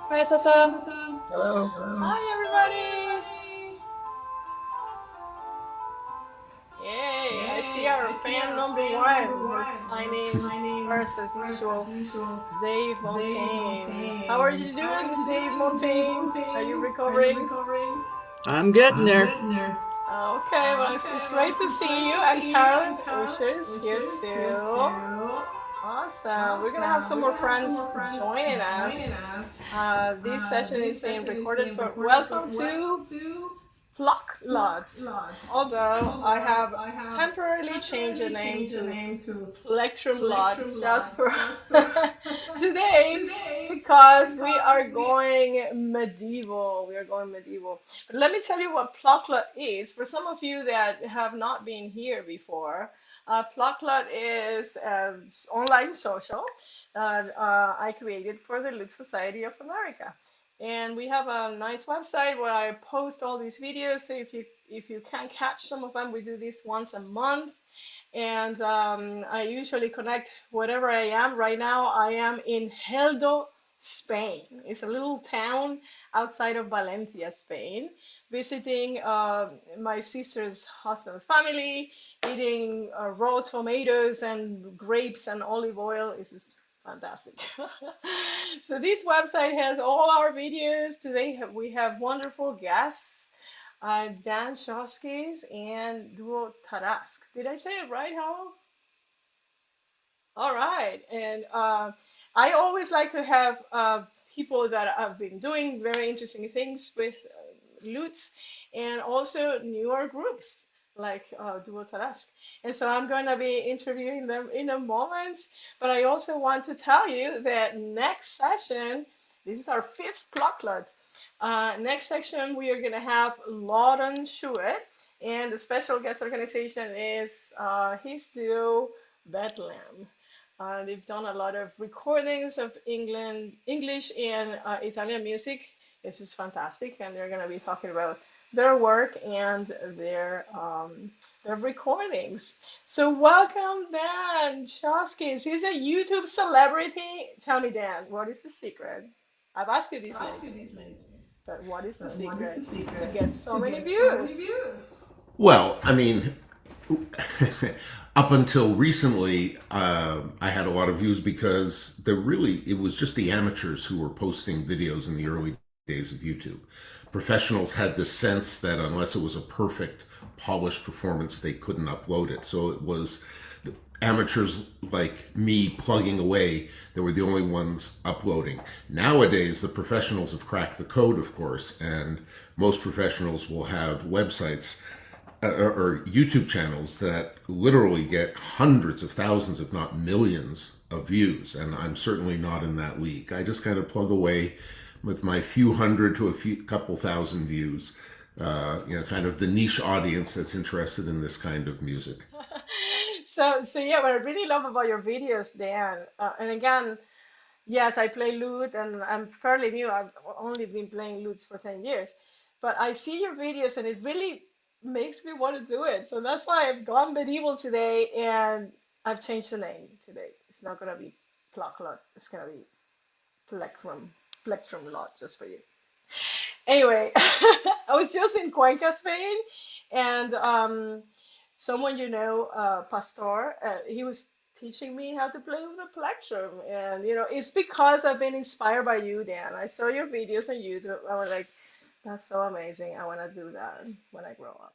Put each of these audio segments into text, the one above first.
Hi, Sasa. Hello. Hi, everybody! Yay! I see our fan number one who's signing first as usual, Dave Montaigne. How are you doing, Dave Montaigne? Are you recovering? I'm getting there. Okay, well, it's great to see you. And Carolyn Usher is here too. Awesome. We're gonna have some more friends joining us. This session is being recorded, but welcome to Pluck Lot. Although I have temporarily changed the name to Plectrum Lot just for today because we are going medieval. We are going medieval. But let me tell you what Pluck Lot is. For some of you that have not been here before, Pluck Lot is online social that I created for the Lit Society of America. And we have a nice website where I post all these videos. So if you can catch some of them, we do this once a month. And I usually connect wherever I am. Right now, I am in Geldo, Spain. It's a little town outside of Valencia, Spain, visiting my sister's husband's family, eating raw tomatoes and grapes and olive oil. It's just fantastic. So this website has all our videos. Today we have wonderful guests, Dan Shoskis and Duo Tarask. Did I say it right, Howell? All right. And I always like to have people that have been doing very interesting things with lutes and also newer groups like Duo Tarask. And so I'm going to be interviewing them in a moment. But I also want to tell you that next session, this is our fifth Plucklet. Next section, we are going to have Lauren Schuett. And the special guest organization is his duo, Bethlehem. They've done a lot of recordings of English and Italian music. It's just fantastic, and they're going to be talking about their work and their recordings. So welcome, Dan Shoskis. He's a YouTube celebrity. Tell me, Dan, what is the secret? I've asked you this lately, but what is the secret to get so many views? Well, I mean, up until recently, I had a lot of views because it was just the amateurs who were posting videos in the early days of YouTube. Professionals had this sense that unless it was a perfect, polished performance, they couldn't upload it. So it was the amateurs like me plugging away that were the only ones uploading. Nowadays, the professionals have cracked the code, of course, and most professionals will have websites or YouTube channels that literally get hundreds of thousands, if not millions, of views. And I'm certainly not in that league. I just kind of plug away with my few hundred to a few couple thousand views. Kind of the niche audience that's interested in this kind of music. So yeah, what I really love about your videos, Dan, and again, yes, I play lute and I'm fairly new. I've only been playing lutes for 10 years. But I see your videos and it really makes me want to do it. So that's why I've gone medieval today and I've changed the name today. It's not going to be Pluck Lot, it's going to be Plectrum, Plectrum Lot just for you. Anyway, I was just in Cuenca, Spain, and someone Pastor, he was teaching me how to play with the plectrum, and it's because I've been inspired by you, Dan. I saw your videos on YouTube. I was like, that's so amazing. I want to do that when I grow up.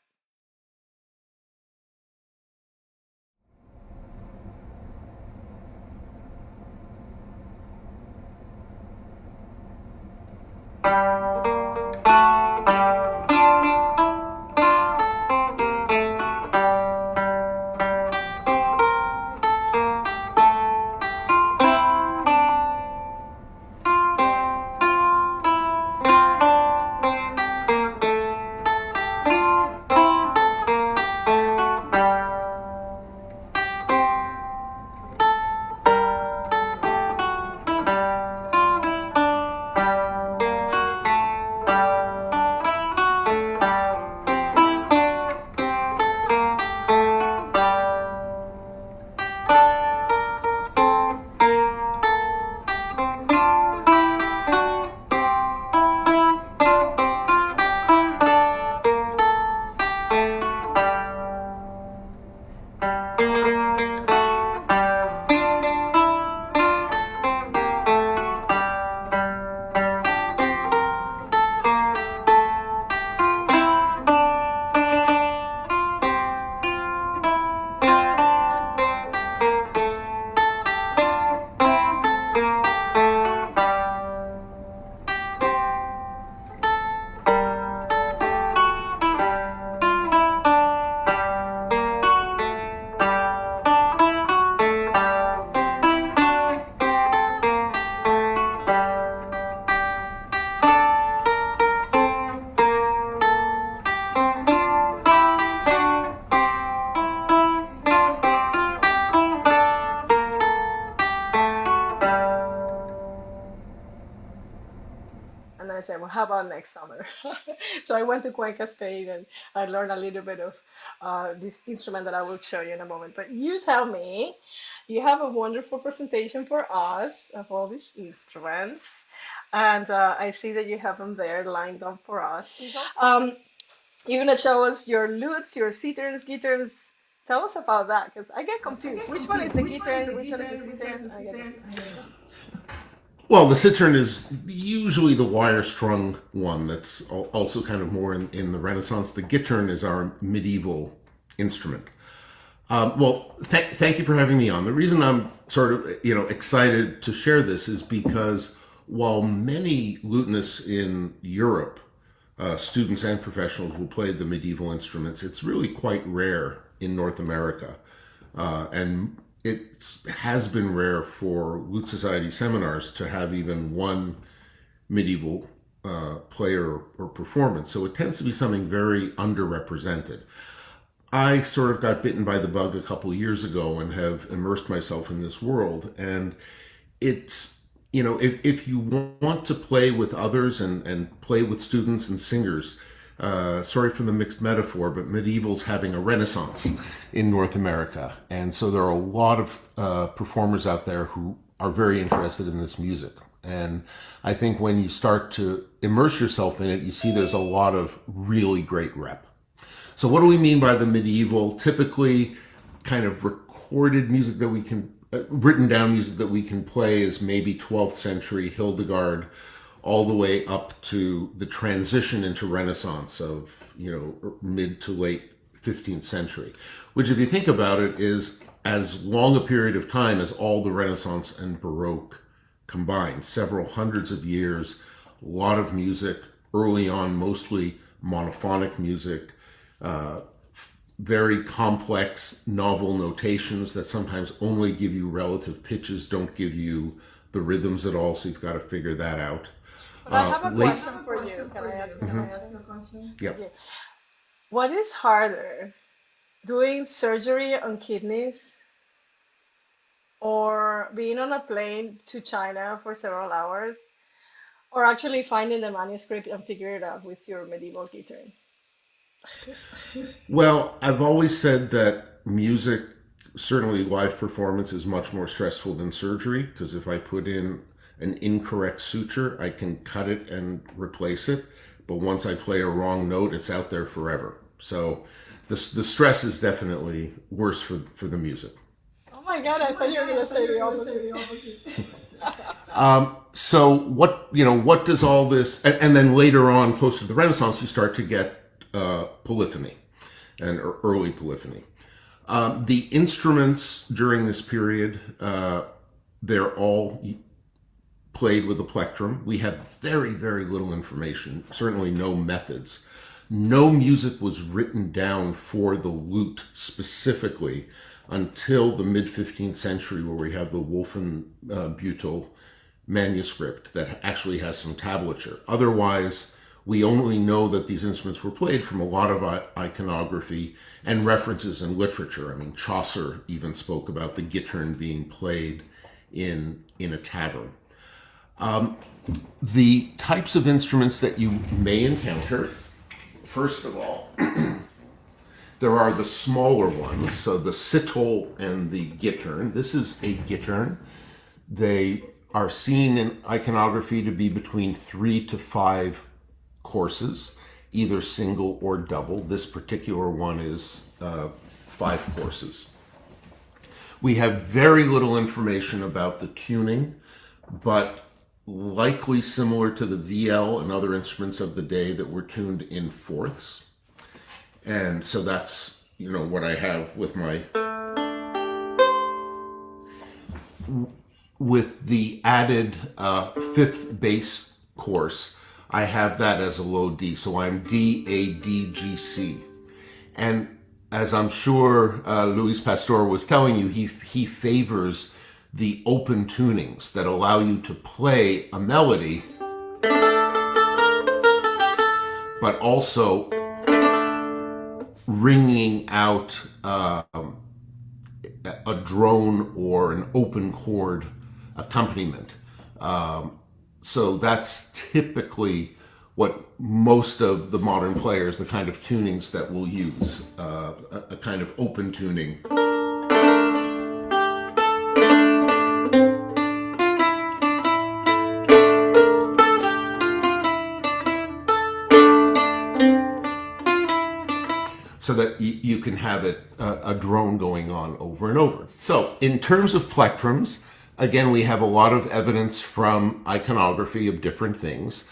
said, well, how about next summer? So I went to Cuenca, Spain, and I learned a little bit of this instrument that I will show you in a moment. But you tell me, you have a wonderful presentation for us of all these instruments. And I see that you have them there lined up for us. Um, you're gonna show us your lutes, your sitterns, guitars. Tell us about that, because I get confused. Which one is the guitar? Which one is the sittern? I get confused. Well, the citern is usually the wire-strung one that's also kind of more in the Renaissance. The gittern is our medieval instrument. Well, thank you for having me on. The reason I'm sort of, excited to share this is because while many lutenists in Europe, students and professionals, will play the medieval instruments, it's really quite rare in North America. And it has been rare for Lute Society seminars to have even one medieval player or performance. So it tends to be something very underrepresented. I sort of got bitten by the bug a couple of years ago and have immersed myself in this world. And it's, if you want to play with others and play with students and singers, sorry for the mixed metaphor, but medieval's having a renaissance in North America. And so there are a lot of performers out there who are very interested in this music. And I think when you start to immerse yourself in it, you see there's a lot of really great rep. So what do we mean by the medieval? Typically, kind of recorded music that we can, written down music that we can play is maybe 12th century Hildegard, all the way up to the transition into Renaissance of, mid to late 15th century, which if you think about it is as long a period of time as all the Renaissance and Baroque combined, several hundreds of years, a lot of music, early on mostly monophonic music, very complex novel notations that sometimes only give you relative pitches, don't give you the rhythms at all, so you've got to figure that out. But I have a question for you. Can I ask you a question? Yep. Yeah. What is harder, doing surgery on kidneys or being on a plane to China for several hours, or actually finding the manuscript and figure it out with your medieval guitar? Well, I've always said that music, certainly live performance, is much more stressful than surgery, because if I put in an incorrect suture, I can cut it and replace it. But once I play a wrong note, it's out there forever. So the stress is definitely worse for the music. Oh my God, I thought you were going to say the opposite. So what does all this, and then later on, closer to the Renaissance, you start to get polyphony and early polyphony. The instruments during this period, they're all played with a plectrum. We have very, very little information, certainly no methods. No music was written down for the lute specifically until the mid-15th century, where we have the Wolfenbüttel manuscript that actually has some tablature. Otherwise, we only know that these instruments were played from a lot of iconography and references in literature. I mean, Chaucer even spoke about the gittern being played in a tavern. The types of instruments that you may encounter, first of all, there are the smaller ones, so the citole and the gittern. This is a gittern. They are seen in iconography to be between 3 to 5 courses, either single or double. This particular one is 5 courses. We have very little information about the tuning, but likely similar to the VL and other instruments of the day that were tuned in fourths. And so that's, what I have with my, with the added 5th bass course, I have that as a low D. So I'm D, A, D, G, C. And as I'm sure Luis Pastor was telling you, he favors the open tunings that allow you to play a melody, but also ringing out a drone or an open chord accompaniment. So that's typically what most of the modern players, the kind of tunings that we'll use, a kind of open tuning. So that you can have it a drone going on over and over. So in terms of plectrums, again, we have a lot of evidence from iconography of different things.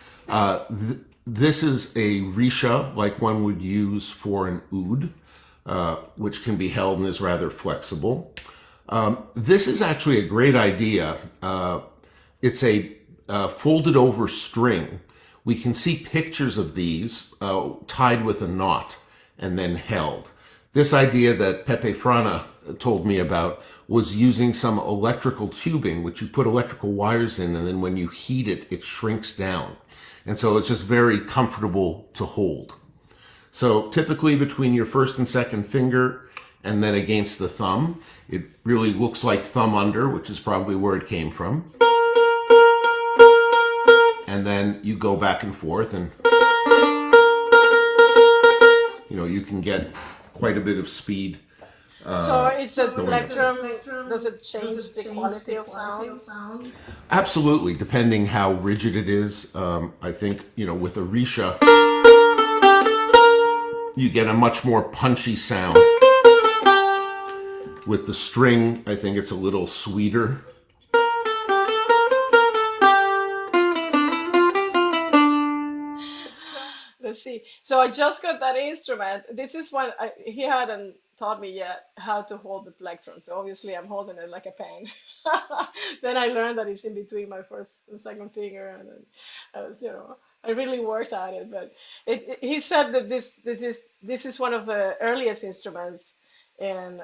This is a risha, like one would use for an oud, which can be held and is rather flexible. This is actually a great idea. It's a folded over string. We can see pictures of these tied with a knot and then held. This idea that Pepe Frana told me about was using some electrical tubing, which you put electrical wires in, and then when you heat it, it shrinks down. And so it's just very comfortable to hold. So typically between your first and second finger and then against the thumb, it really looks like thumb under, which is probably where it came from. And then you go back and forth, and you can get quite a bit of speed. So is the Plectrum, does it change the quality of sound? Absolutely, depending how rigid it is. I think, with a risha, you get a much more punchy sound. With the string, I think it's a little sweeter. Let's see. So I just got that instrument. This is one he hadn't taught me yet how to hold the plectrum. So obviously I'm holding it like a pen. Then I learned that it's in between my first and second finger, and then I was, I really worked at it. But he said that this is one of the earliest instruments in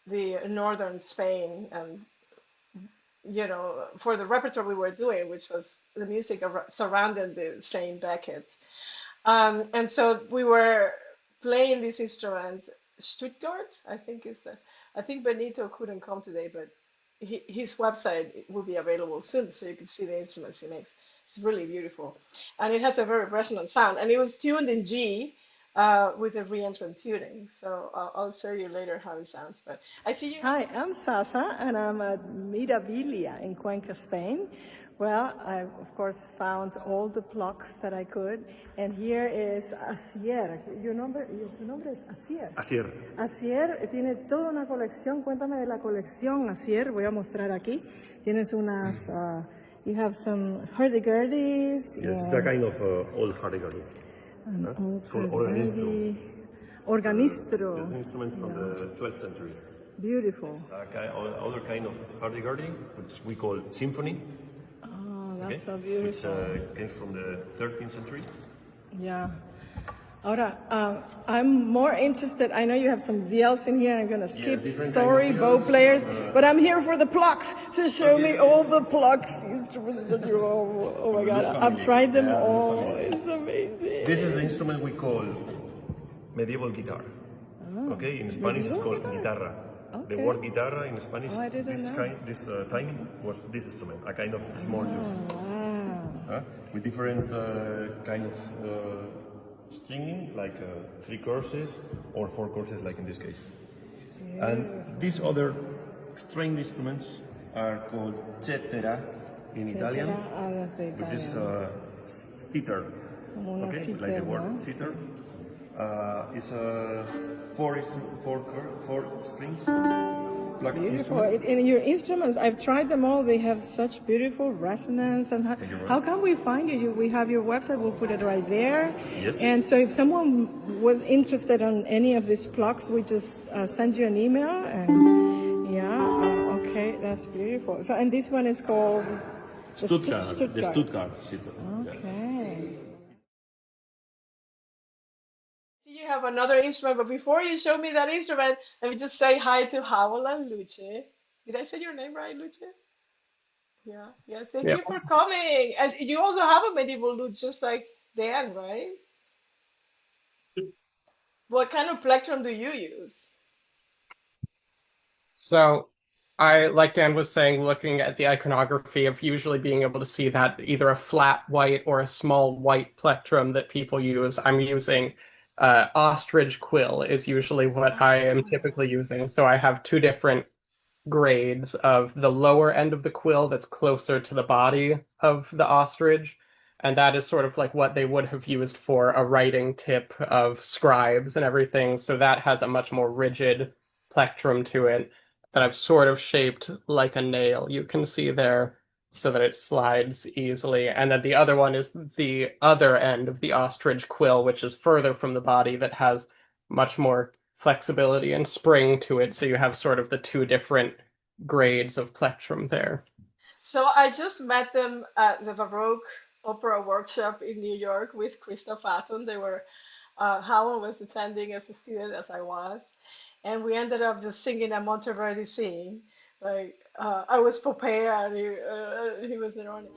the northern Spain, and for the repertoire we were doing, which was the music surrounding the Saint Beckett. And so we were playing this instrument, Stuttgart, I think Benito couldn't come today, but his website will be available soon, so you can see the instruments he makes. It's really beautiful. And it has a very resonant sound. And it was tuned in G with a re-entrant tuning. So I'll show you later how it sounds. But I see you. Hi, I'm Sasa, and I'm at Mirabilia in Cuenca, Spain. Well, I, of course, found all the plucks that I could. And here is Asier. Tu nombre es Asier. Asier. Asier tiene toda una colección. Cuéntame de la colección, Asier. Voy a mostrar aquí. Tienes unas, you have some hurdy-gurdies. Yes, it's a kind of old hurdy-gurdy. It's called organistro. Organistro. It's an instrument from the 12th century. Beautiful. Other kind of hurdy-gurdy, which we call symphony. Oh, that's so beautiful. Which came from the 13th century. Yeah. Ahora, I'm more interested. I know you have some viols in here. I'm going to skip. Sorry, bow players. But I'm here for the plucks. So show me all the plucks instruments that you have. Oh my God. I've tried them all. It's amazing. This is the instrument we call medieval guitar. Okay, in Spanish it's called guitarra. Okay. The word guitarra in Spanish, I didn't know. this time was this instrument, a kind of small lute. Wow. With different kind of stringing, like 3 courses or 4 courses, like in this case. Yeah. And these other stringed instruments are called cetera in Italian, which is theater. Okay, like the word theater. It's a 4 strings. Beautiful. And your instruments, I've tried them all. They have such beautiful resonance. And how can we find you? We have your website. We'll put it right there. Yes. And so if someone was interested on any of these plucks, we just send you an email. And yeah, okay, that's beautiful. So, and this one is called Stuttgart. The Stuttgart. Okay. You have another instrument, but before you show me that instrument, let me just say hi to Howell and Luce. Did I say your name right, Luce? Yeah, yeah. Thank you for coming. And you also have a medieval lute, just like Dan, right? What kind of plectrum do you use? So like Dan was saying, looking at the iconography of usually being able to see that either a flat white or a small white plectrum that people use, I'm using ostrich quill is usually what I am typically using. So I have two different grades of the lower end of the quill that's closer to the body of the ostrich. And that is sort of like what they would have used for a writing tip of scribes and everything. So that has a much more rigid plectrum to it that I've sort of shaped like a nail. You can see there so that it slides easily. And then the other one is the other end of the ostrich quill, which is further from the body that has much more flexibility and spring to it. So you have sort of the two different grades of plectrum there. So I just met them at the Baroque Opera Workshop in New York with Christoph Atton. They were Howard was attending as a student as I was, and we ended up just singing a Monteverdi scene. Like I was Popea and he was in on it.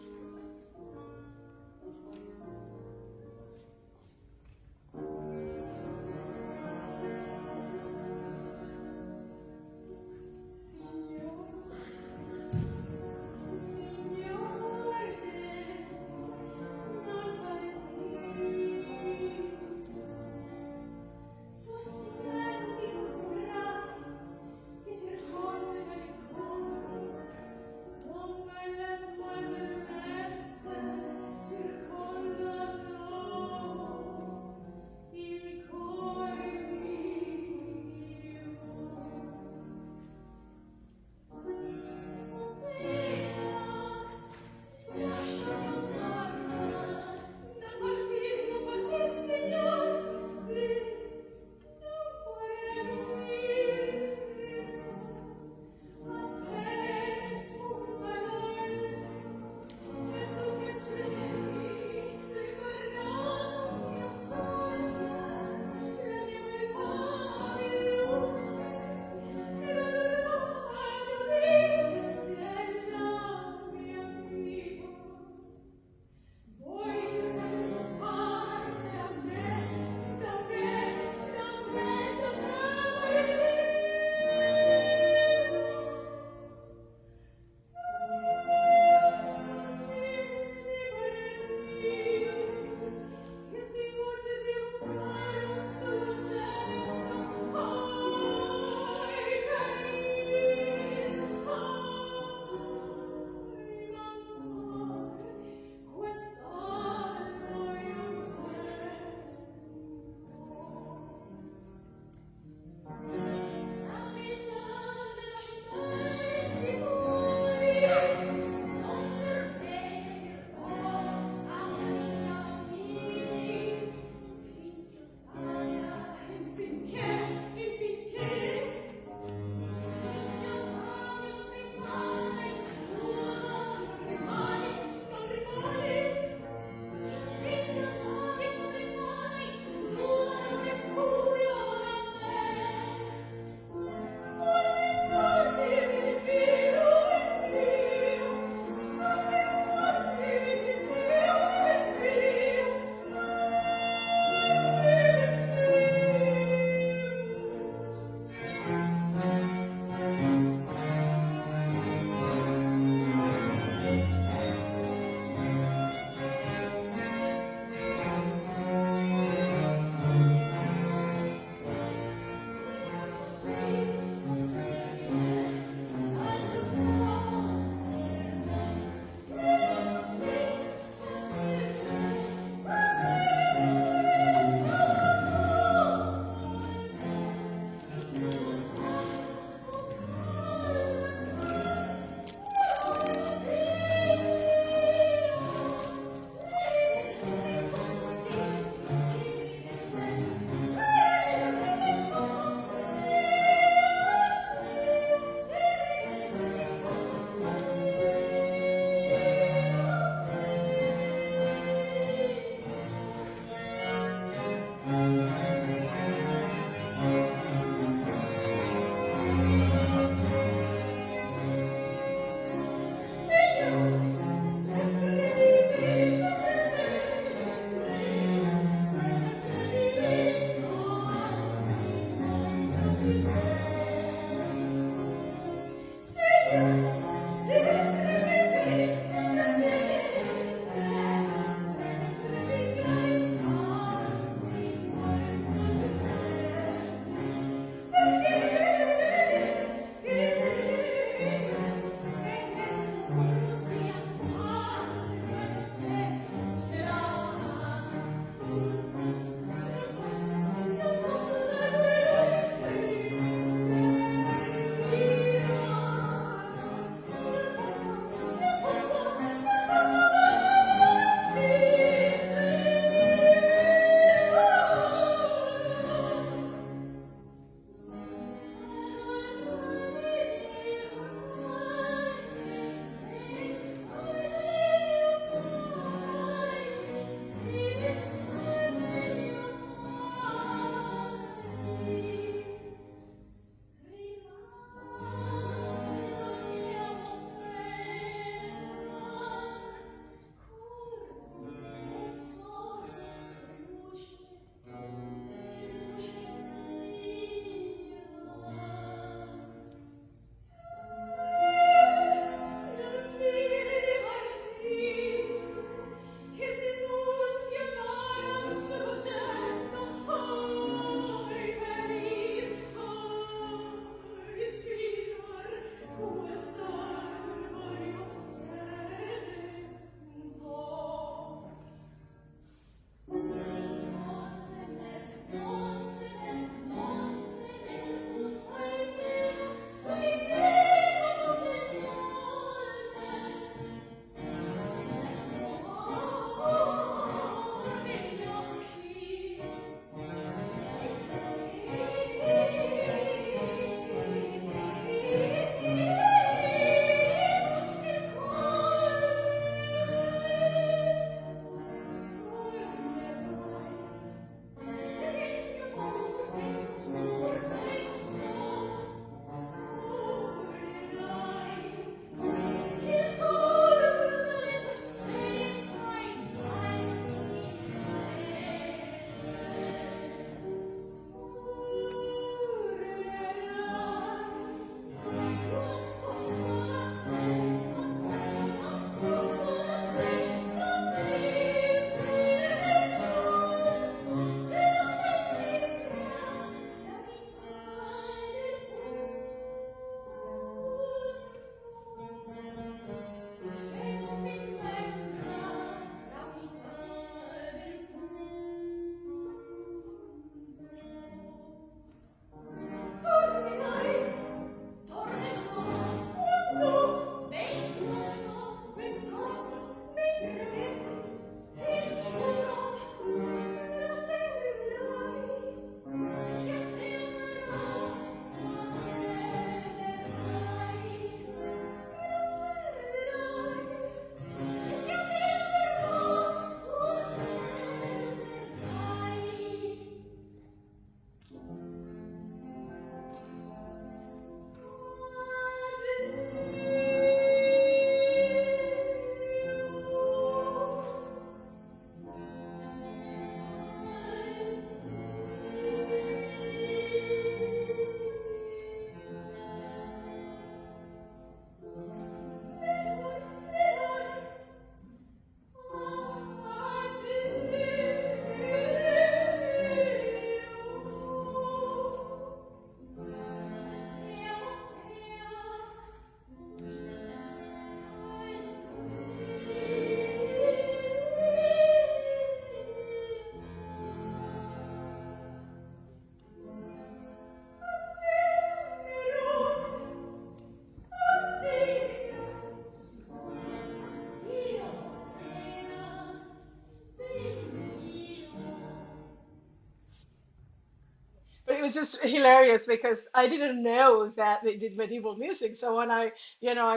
just hilarious because I didn't know that they did medieval music. So when I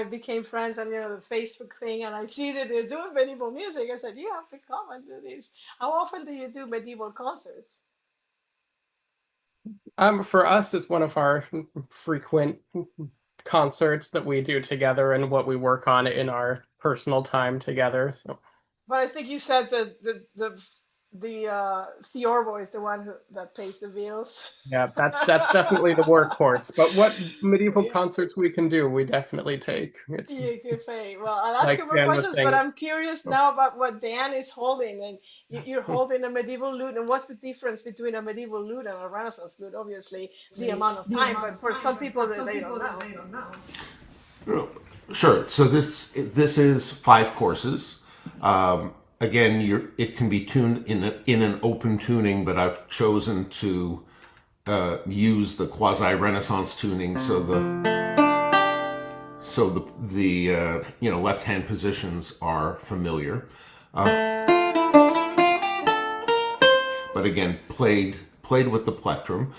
became friends on, the Facebook thing, and I see that they're doing medieval music, I said, you have to come and do this. How often do you do medieval concerts? For us, it's one of our frequent concerts that we do together and what we work on in our personal time together. So But I think you said that the Theorbo is the one that pays the bills. yeah, that's definitely the workhorse. But what medieval Yeah. concerts we can do, we definitely take. It's Yeah, good pay. Well, I'll ask like you more Dan was questions, but saying. I'm curious now about what Dan is holding. And you're holding a medieval lute, and what's the difference between a medieval lute and a Renaissance lute? Obviously, the amount of time, but for some people that they don't know. Sure. So this is 5 courses. Again, it can be tuned in an open tuning, but I've chosen to use the quasi Renaissance tuning, so the left hand positions are familiar. But again, played with the plectrum.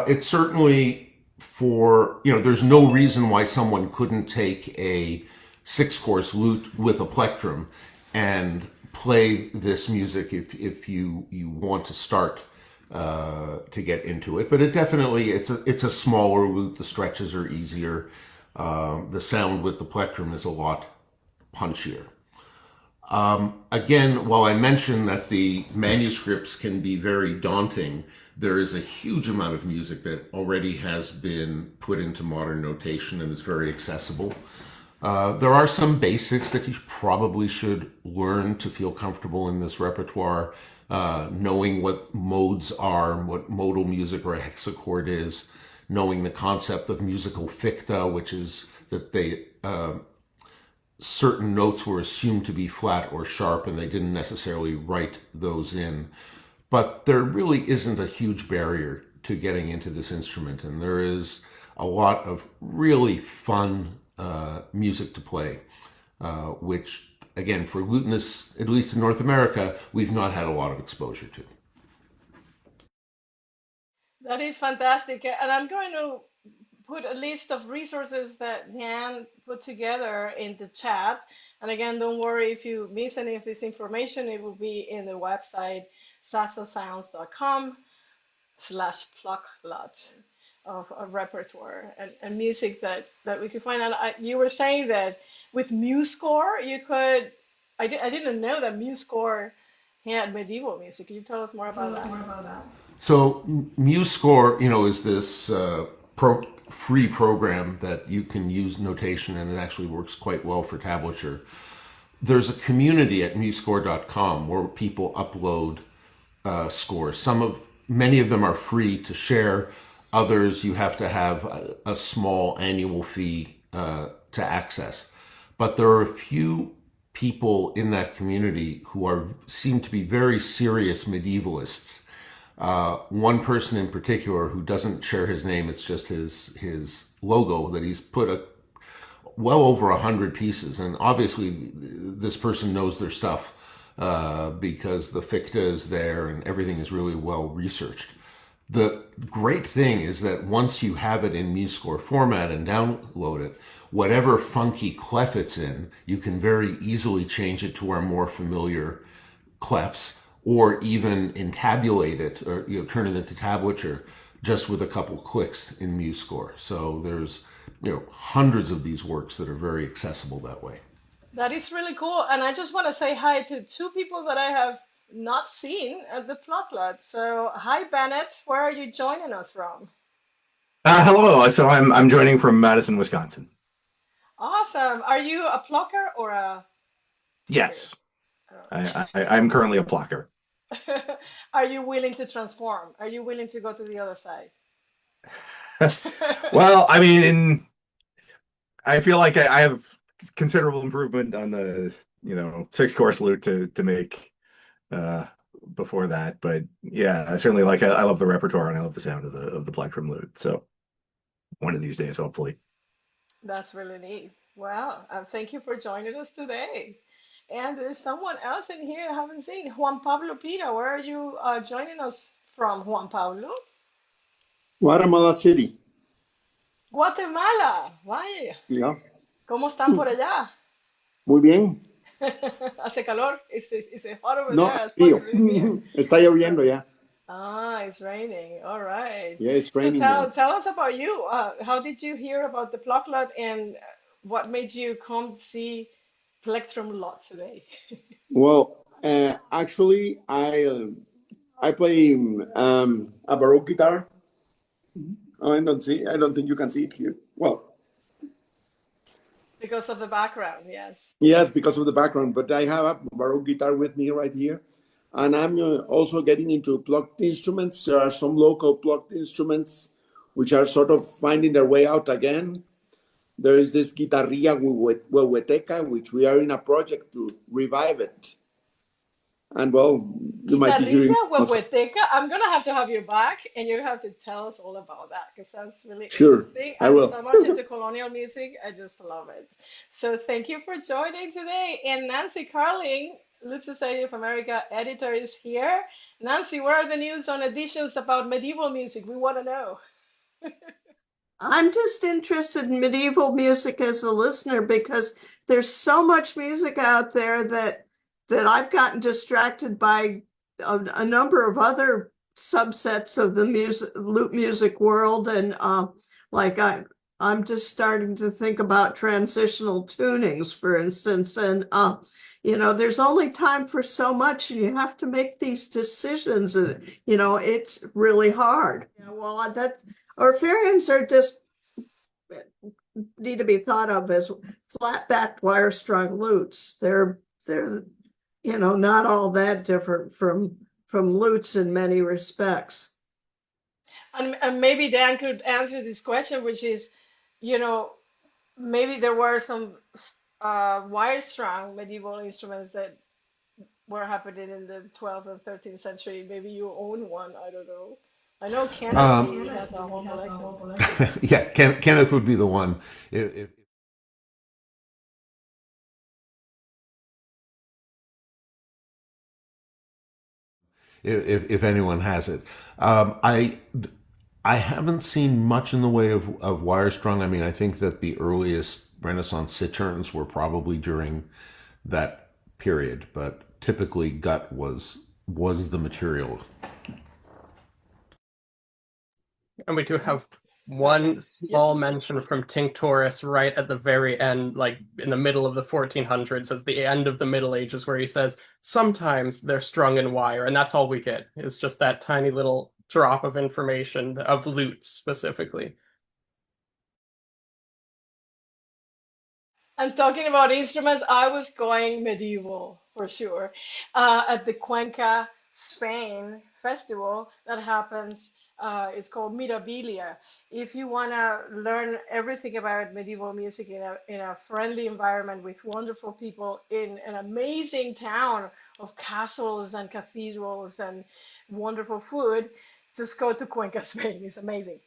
It's certainly there's no reason why someone couldn't take a 6-course lute with a plectrum and play this music if you want to start to get into it. But it's a smaller lute. The stretches are easier. The sound with the plectrum is a lot punchier. Again, while I mentioned that the manuscripts can be very daunting, there is a huge amount of music that already has been put into modern notation and is very accessible. There are some basics that you probably should learn to feel comfortable in this repertoire, knowing what modes are, what modal music or a hexachord is, knowing the concept of musical ficta, which is that certain notes were assumed to be flat or sharp and they didn't necessarily write those in. But there really isn't a huge barrier to getting into this instrument, and there is a lot of really fun music to play, which, again, for lutenists, at least in North America, we've not had a lot of exposure to. That is fantastic. And I'm going to put a list of resources that Dan put together in the chat. And again, don't worry if you miss any of this information, it will be in the website sasasounds.com/Pluck Lot of repertoire and music that we could find. And you were saying that with MuseScore, you could, I didn't know that MuseScore had medieval music. Can you tell us more about that? So MuseScore, is this free program that you can use notation, and it actually works quite well for tablature. There's a community at musescore.com where people upload scores. Many of them are free to share. Others you have to have a small annual fee to access. But there are a few people in that community who seem to be very serious medievalists. One person in particular who doesn't share his name, it's just his logo, that he's put well over 100 pieces. And obviously this person knows their stuff because the ficta is there and everything is really well researched. The great thing is that once you have it in MuseScore format and download it, whatever funky clef it's in, you can very easily change it to our more familiar clefs, or even entabulate it, or turn it into tablature just with a couple clicks in MuseScore. So there's hundreds of these works that are very accessible that way. That is really cool. And I just want to say hi to two people that I have not seen at the Pluck Lot. So hi Bennett, where are you joining us from? Hello. So I'm joining from Madison, Wisconsin. Awesome. Are you a plucker or a Yes, picker? I'm currently a plucker. Are you willing to transform? Are you willing to go to the other side? Well, I mean, I feel like I have considerable improvement on the 6-course lute to make before that, but yeah, I certainly I love the repertoire and I love the sound of the Plectrum lute. So one of these days, hopefully. That's really neat. Well, thank you for joining us today. And there's someone else in here I haven't seen. Juan Pablo Pira, where are you joining us from, Juan Pablo? Guatemala City. Guatemala, vaya. Ya, ¿Cómo están por allá? muy bien. Hace calor. It's hot over No, there as fuck frío. as it is here. Está lloviendo ya. It's raining. All right. Yeah, it's So raining now. tell us about you. How did you hear about the Pluck Lot and what made you come see Plectrum Lot today? Well, actually, I play a baroque guitar. Oh, I don't see. I don't think you can see it here. Well, Because of the background, yes. yes, because of the background. But I have a baroque guitar with me right here, and I'm also getting into plucked instruments. There are some local plucked instruments which are sort of finding their way out again. There is this guitarrilla huehueteca, which we are in a project to revive it. And well, you might be hearing Guitarrilla also. huehueteca. I'm gonna have to have you back, and you have to tell us all about that because that's really Sure, interesting. I I'm will. so much into colonial music. I just love it. So thank you for joining today. And Nancy Carling, Lute Society of America editor, is here. Nancy, what are the news on editions about medieval music? We want to know. I'm just interested in medieval music as a listener because there's so much music out there that I've gotten distracted by a number of other subsets of the lute music world, and like I'm just starting to think about transitional tunings, for instance, and there's only time for so much, and you have to make these decisions, and it's really hard. Yeah, well, that Orpharians are just need to be thought of as flat-backed wire-strung lutes. They're not all that different from lutes in many respects. And maybe Dan could answer this question, which is, you know, maybe there were some wire-strung medieval instruments that were happening in the 12th and 13th century. Maybe you own one. I don't know. I know Kenneth. He has a whole collection. Yeah, Kenneth would be the one. If anyone has it. I haven't seen much in the way of wire strung. I mean, I think that the earliest Renaissance citerns were probably during that period, but typically gut was the material. And we do have one small mention from Tinctorius right at the very end, like in the middle of the 1400s, as the end of the Middle Ages, where he says sometimes they're strung in wire, and that's all we get. It's just that tiny little drop of information of lutes specifically. And talking about instruments, I was going medieval for sure. At the Cuenca, Spain festival that happens, it's called Mirabilia. If you want to learn everything about medieval music in a friendly environment with wonderful people in an amazing town of castles and cathedrals and wonderful food, just go to Cuenca, Spain. It's amazing.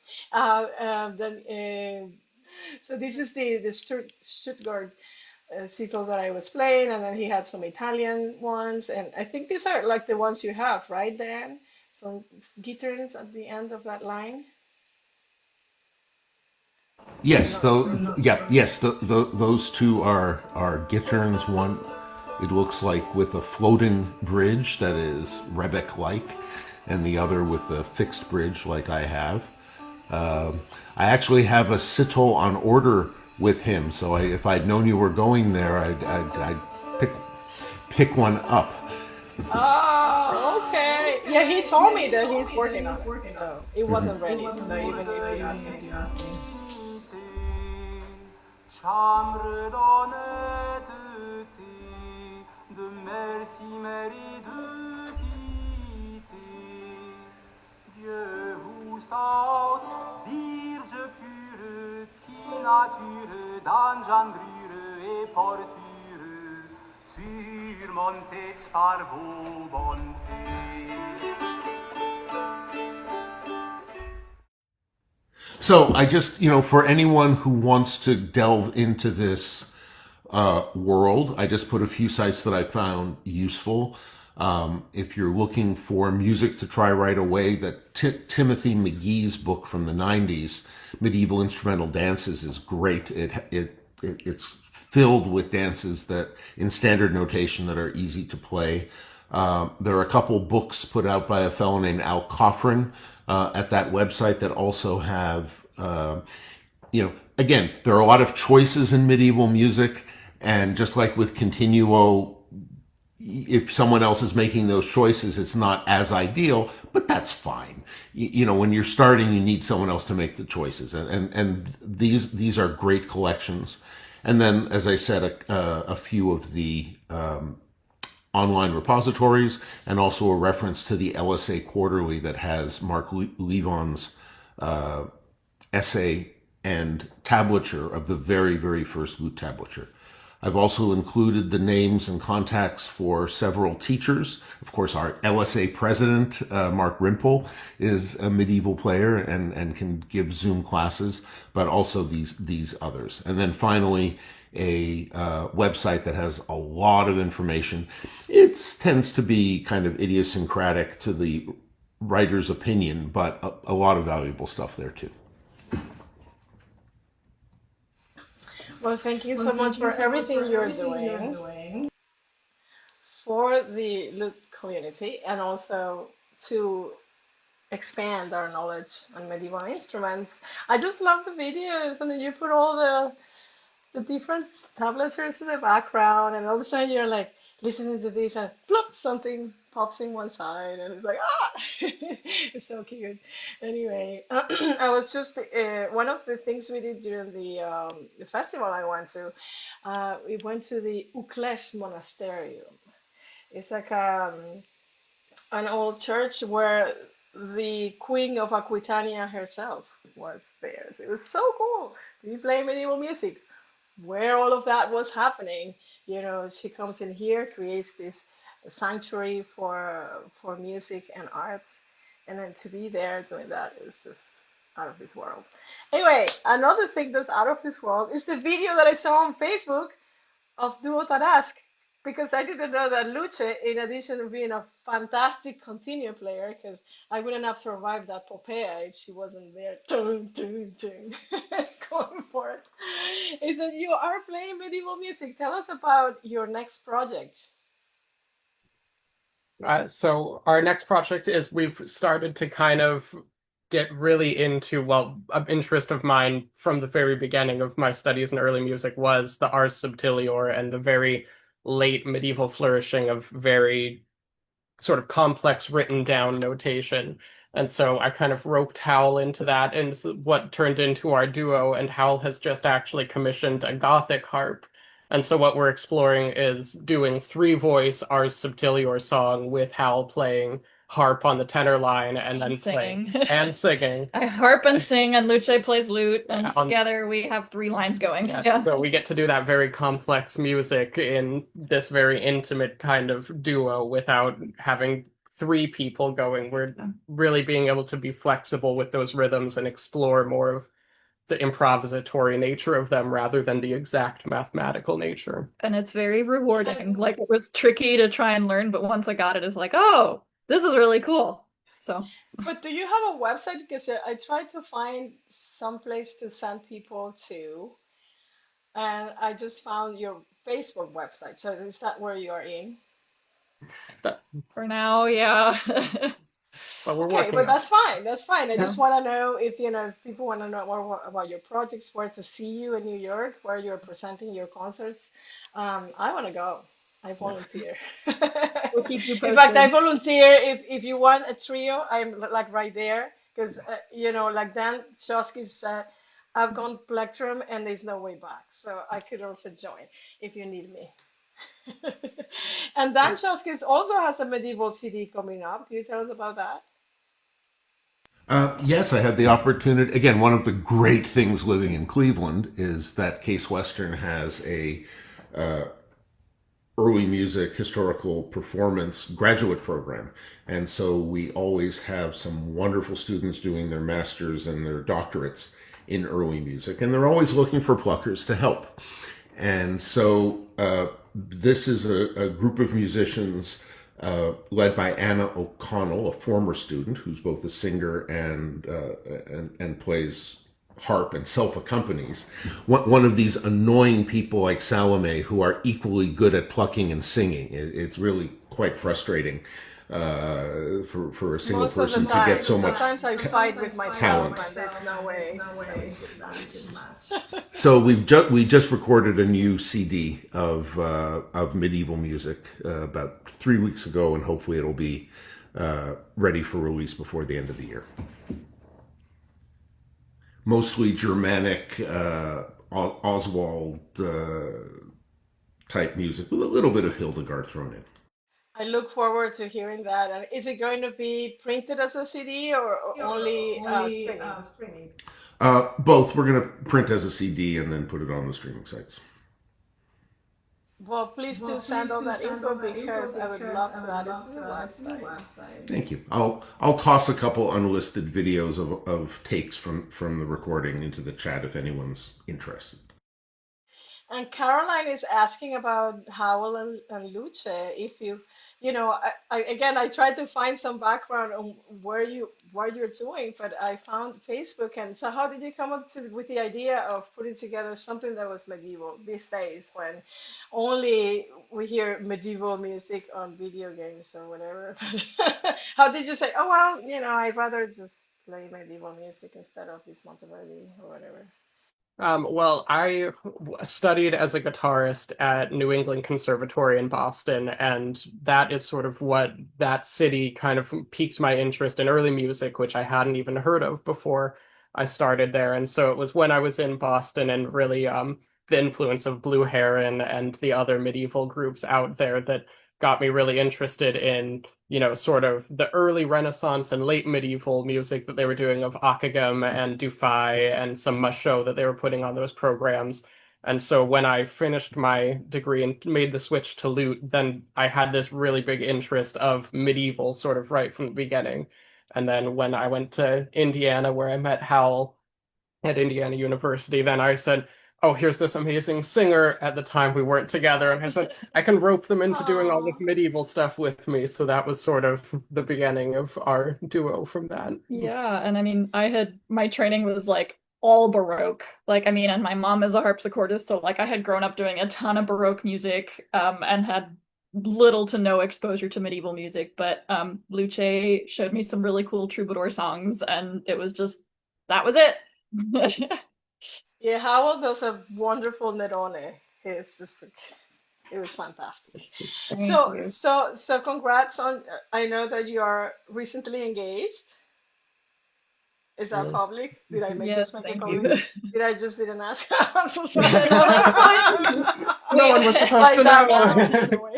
So this is the Stuttgart cycle that I was playing, and then he had some Italian ones, and I think these are like the ones you have, right, Dan? Some guitars at the end of that line. Yes, those two are gitterns. One, it looks like with a floating bridge that is Rebec-like, and the other with the fixed bridge like I have. I actually have a citole on order with him, so if I'd known you were going there, I'd pick one up. Oh, okay. Yeah, he told me that he's working on it, so it wasn't ready. So even if you asked me. Chambre d'honnêteté, de merci mérite de pitié. Dieu vous saute, Vierge pure, qui nature d'engendrure et porture, surmontée par vos bontés. So I just, for anyone who wants to delve into this world, I just put a few sites that I found useful. If you're looking for music to try right away, that Timothy McGee's book from the 90s, Medieval Instrumental Dances, is great. It's filled with dances that in standard notation that are easy to play. There are a couple books put out by a fellow named Al Coffrin at that website that also have, again, there are a lot of choices in medieval music, and just like with Continuo, if someone else is making those choices, it's not as ideal, but that's fine. When you're starting, you need someone else to make the choices, and these are great collections. And then, as I said, a few of the online repositories, and also a reference to the LSA Quarterly that has Mark Levon's essay and tablature of the very, very first lute tablature. I've also included the names and contacts for several teachers. Of course, our LSA president, Mark Rimple, is a medieval player and can give Zoom classes, but also these others. And then finally, a website that has a lot of information. It tends to be kind of idiosyncratic to the writer's opinion, but a lot of valuable stuff there too. Well, thank you so much for everything you're doing for the lute community, and also to expand our knowledge on medieval instruments. I just love the videos, and then you put all the different tablatures in the background, and all of a sudden you're like listening to this, and plop, something pops in one side, and it's like, ah, it's so cute. Anyway, I was just one of the things we did during the festival I went to. We went to the Ucles Monasterium. It's like an old church where the Queen of Aquitania herself was there. So it was so cool. We play medieval music where all of that was happening. She comes in here, creates this sanctuary for music and arts, and then to be there doing that is just out of this world. Anyway, another thing that's out of this world is the video that I saw on Facebook of Duo Tarask, because I didn't know that Luce, in addition to being a fantastic continuo player, because I wouldn't have survived that Popea if she wasn't there, going for it, is that you are playing medieval music. Tell us about your next project. So our next project is we've started to kind of get really into, well, an interest of mine from the very beginning of my studies in early music was the ars subtilior and the very late medieval flourishing of very sort of complex written down notation. And so I kind of roped Howell into that, and what turned into our duo, and Howell has just actually commissioned a Gothic harp. And so what we're exploring is doing 3-voice ars subtilior song with Howell playing harp on the tenor line and then singing. playing and singing. I harp and sing, and Luce plays lute, and together we have 3 lines going. Yes, yeah. So we get to do that very complex music in this very intimate kind of duo without having 3 people going. We're really being able to be flexible with those rhythms and explore more of the improvisatory nature of them rather than the exact mathematical nature. And it's very rewarding. Like, it was tricky to try and learn, but once I got it, it's like, oh, this is really cool. So. But do you have a website? Because I tried to find some place to send people to, and I just found your Facebook website. So is that where you are in? For now, yeah. But we're Okay, working but on it. that's fine. That's fine. I Yeah. just want to know if if people want to know more about your projects, where to see you in New York, where you're presenting your concerts. I want to go. I volunteer. We'll keep you In fact, I posted. volunteer if you want a trio. I'm like right there because like Dan Shosky said, I've gone Plectrum and there's no way back. So I could also join if you need me. And Dan Shosky also has a medieval CD coming up. Can you tell us about that? Yes, I had the opportunity. Again, one of the great things living in Cleveland is that Case Western has a early music historical performance graduate program. And so we always have some wonderful students doing their masters and their doctorates in early music. And they're always looking for pluckers to help. And so this is a group of musicians led by Anna O'Connell, a former student who's both a singer and plays harp and self-accompanies. One of these annoying people like Salome who are equally good at plucking and singing. It's really quite frustrating for a single Most of the person to time. get so much Sometimes I fight with myself, talent. and there's no way that we could match. So we just recorded a new CD of medieval music about 3 weeks ago, and hopefully it'll be ready for release before the end of the year. Mostly Germanic, Oswald type music with a little bit of Hildegard thrown in. I look forward to hearing that. And is it going to be printed as a CD or only streaming? Both. We're going to print as a CD and then put it on the streaming sites. Well, please do send all that info because I would love to add it to the website. Thank you. I'll toss a couple unlisted videos of takes from the recording into the chat if anyone's interested. And Caroline is asking about Howell and Luce. If I tried to find some background on what you're doing, but I found Facebook. And so, how did you come up with the idea of putting together something that was medieval these days when only we hear medieval music on video games or whatever? How did you say, oh, well, I'd rather just play medieval music instead of this Monteverdi or whatever? Well, I studied as a guitarist at New England Conservatory in Boston, and that is sort of what that city kind of piqued my interest in early music, which I hadn't even heard of before I started there. And so it was when I was in Boston and really the influence of Blue Heron and the other medieval groups out there that got me really interested in sort of the early Renaissance and late medieval music that they were doing of Ockeghem and Dufay and some Machaut that they were putting on those programs. And so when I finished my degree and made the switch to lute, then I had this really big interest of medieval sort of right from the beginning. And then when I went to Indiana, where I met Howell at Indiana University, then I said, oh, here's this amazing singer. At the time we weren't together, and I said, I can rope them into doing all this medieval stuff with me. So that was sort of the beginning of our duo from that. Yeah, and I mean, my training was like all Baroque. Like, I mean, and my mom is a harpsichordist, so like I had grown up doing a ton of Baroque music, and had little to no exposure to medieval music. But Luce showed me some really cool troubadour songs, and it was just that was it. Yeah, Howell does a wonderful Nerone. It's just it was fantastic. Thank So you. so congrats on. I know that you are recently engaged. Is that public? Did I Yes, just make it thank public? you. Did I just didn't ask? I'm so sorry. No, that's fine. No one was supposed Like to that know. one.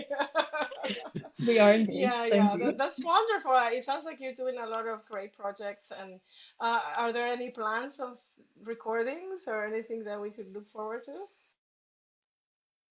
We are engaged. Yeah, Thank yeah, you. that's wonderful. It sounds like you're doing a lot of great projects. And are there any plans of recordings or anything that we could look forward to?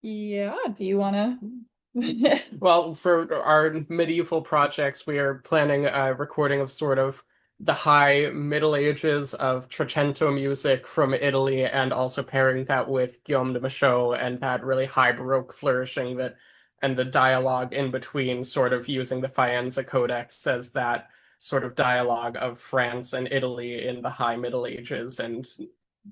Yeah, do you want to? Well, for our medieval projects, we are planning a recording of sort of the high Middle Ages of Trecento music from Italy, and also pairing that with Guillaume de Machaut and that really high Baroque flourishing that, and the dialogue in between, sort of using the Faenza Codex as that sort of dialogue of France and Italy in the high Middle Ages, and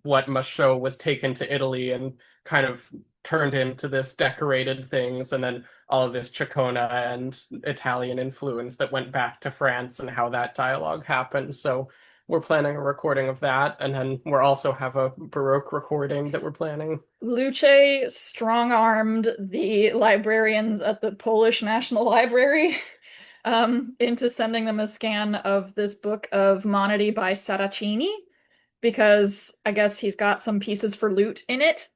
what Machaut was taken to Italy and kind of turned into this decorated things, and then all of this Chicona and Italian influence that went back to France and how that dialogue happened. So we're planning a recording of that, and then we'll also have a Baroque recording that we're planning. Luce strong-armed the librarians at the Polish National Library into sending them a scan of this book of Monody by Saracini, because I guess he's got some pieces for lute in it.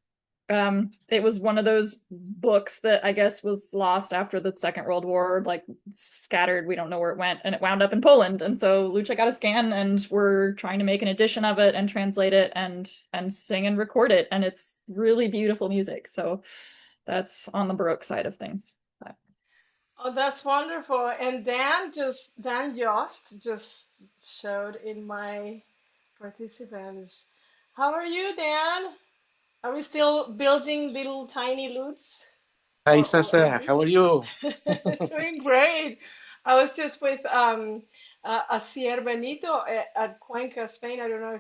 It was one of those books that I guess was lost after the Second World War, like scattered. We don't know where it went, and it wound up in Poland. And so Lucha got a scan, and we're trying to make an edition of it and translate it and sing and record it. And it's really beautiful music. So that's on the Baroque side of things. Oh, that's wonderful. And Dan Yost just showed in my participants. How are you, Dan? Are we still building little tiny lutes? Hi, Sasa. How are you? Doing great. I was just with Asier Benito at Cuenca, Spain. I don't know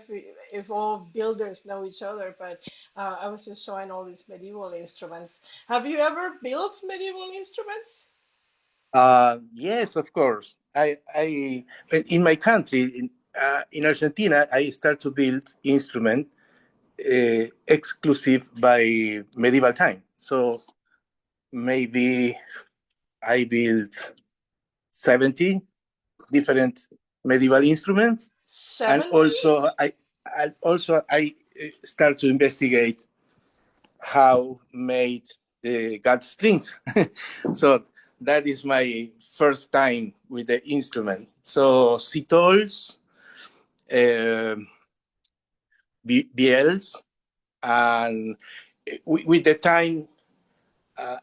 if all builders know each other, but I was just showing all these medieval instruments. Have you ever built medieval instruments? Yes, of course. In my country, in Argentina, I start to build instrument exclusive by medieval time. So maybe I built 70 different medieval instruments, and 70? also I start to investigate how made the gut strings. So that is my first time with the instrument. So sitols, uh, biels, and with the time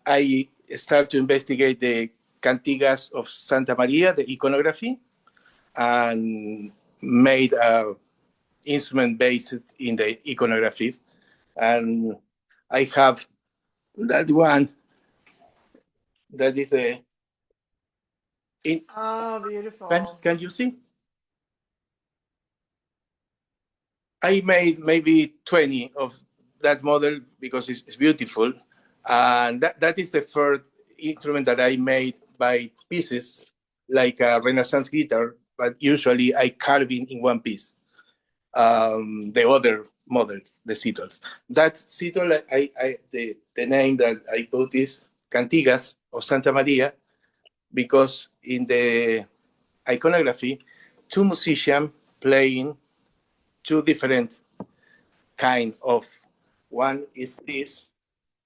I start to investigate the cantigas of Santa Maria, the iconography, and made a instrument based in the iconography. And I have that one. That is a. Oh, beautiful. Can you see? I made maybe 20 of that model because it's beautiful. And that is the first instrument that I made by pieces, like a Renaissance guitar, but usually I carve in one piece. The other model, the Citol. That Citol, the name that I put is Cantigas of Santa Maria, because in the iconography, two musicians playing two different kind of. One is this,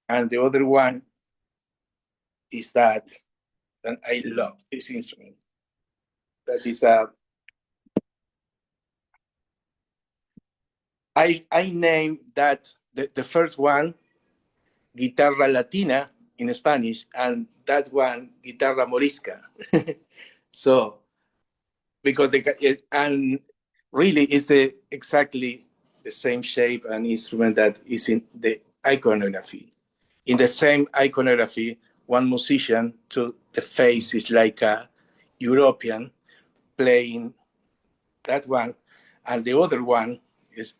and the other one is that. And I love this instrument. That is a. I named that the first one guitarra latina in Spanish, and that one guitarra morisca. So because and really it's exactly the same shape and instrument that is in the iconography. In the same iconography, one musician to the face is like a European playing that one, and the other one is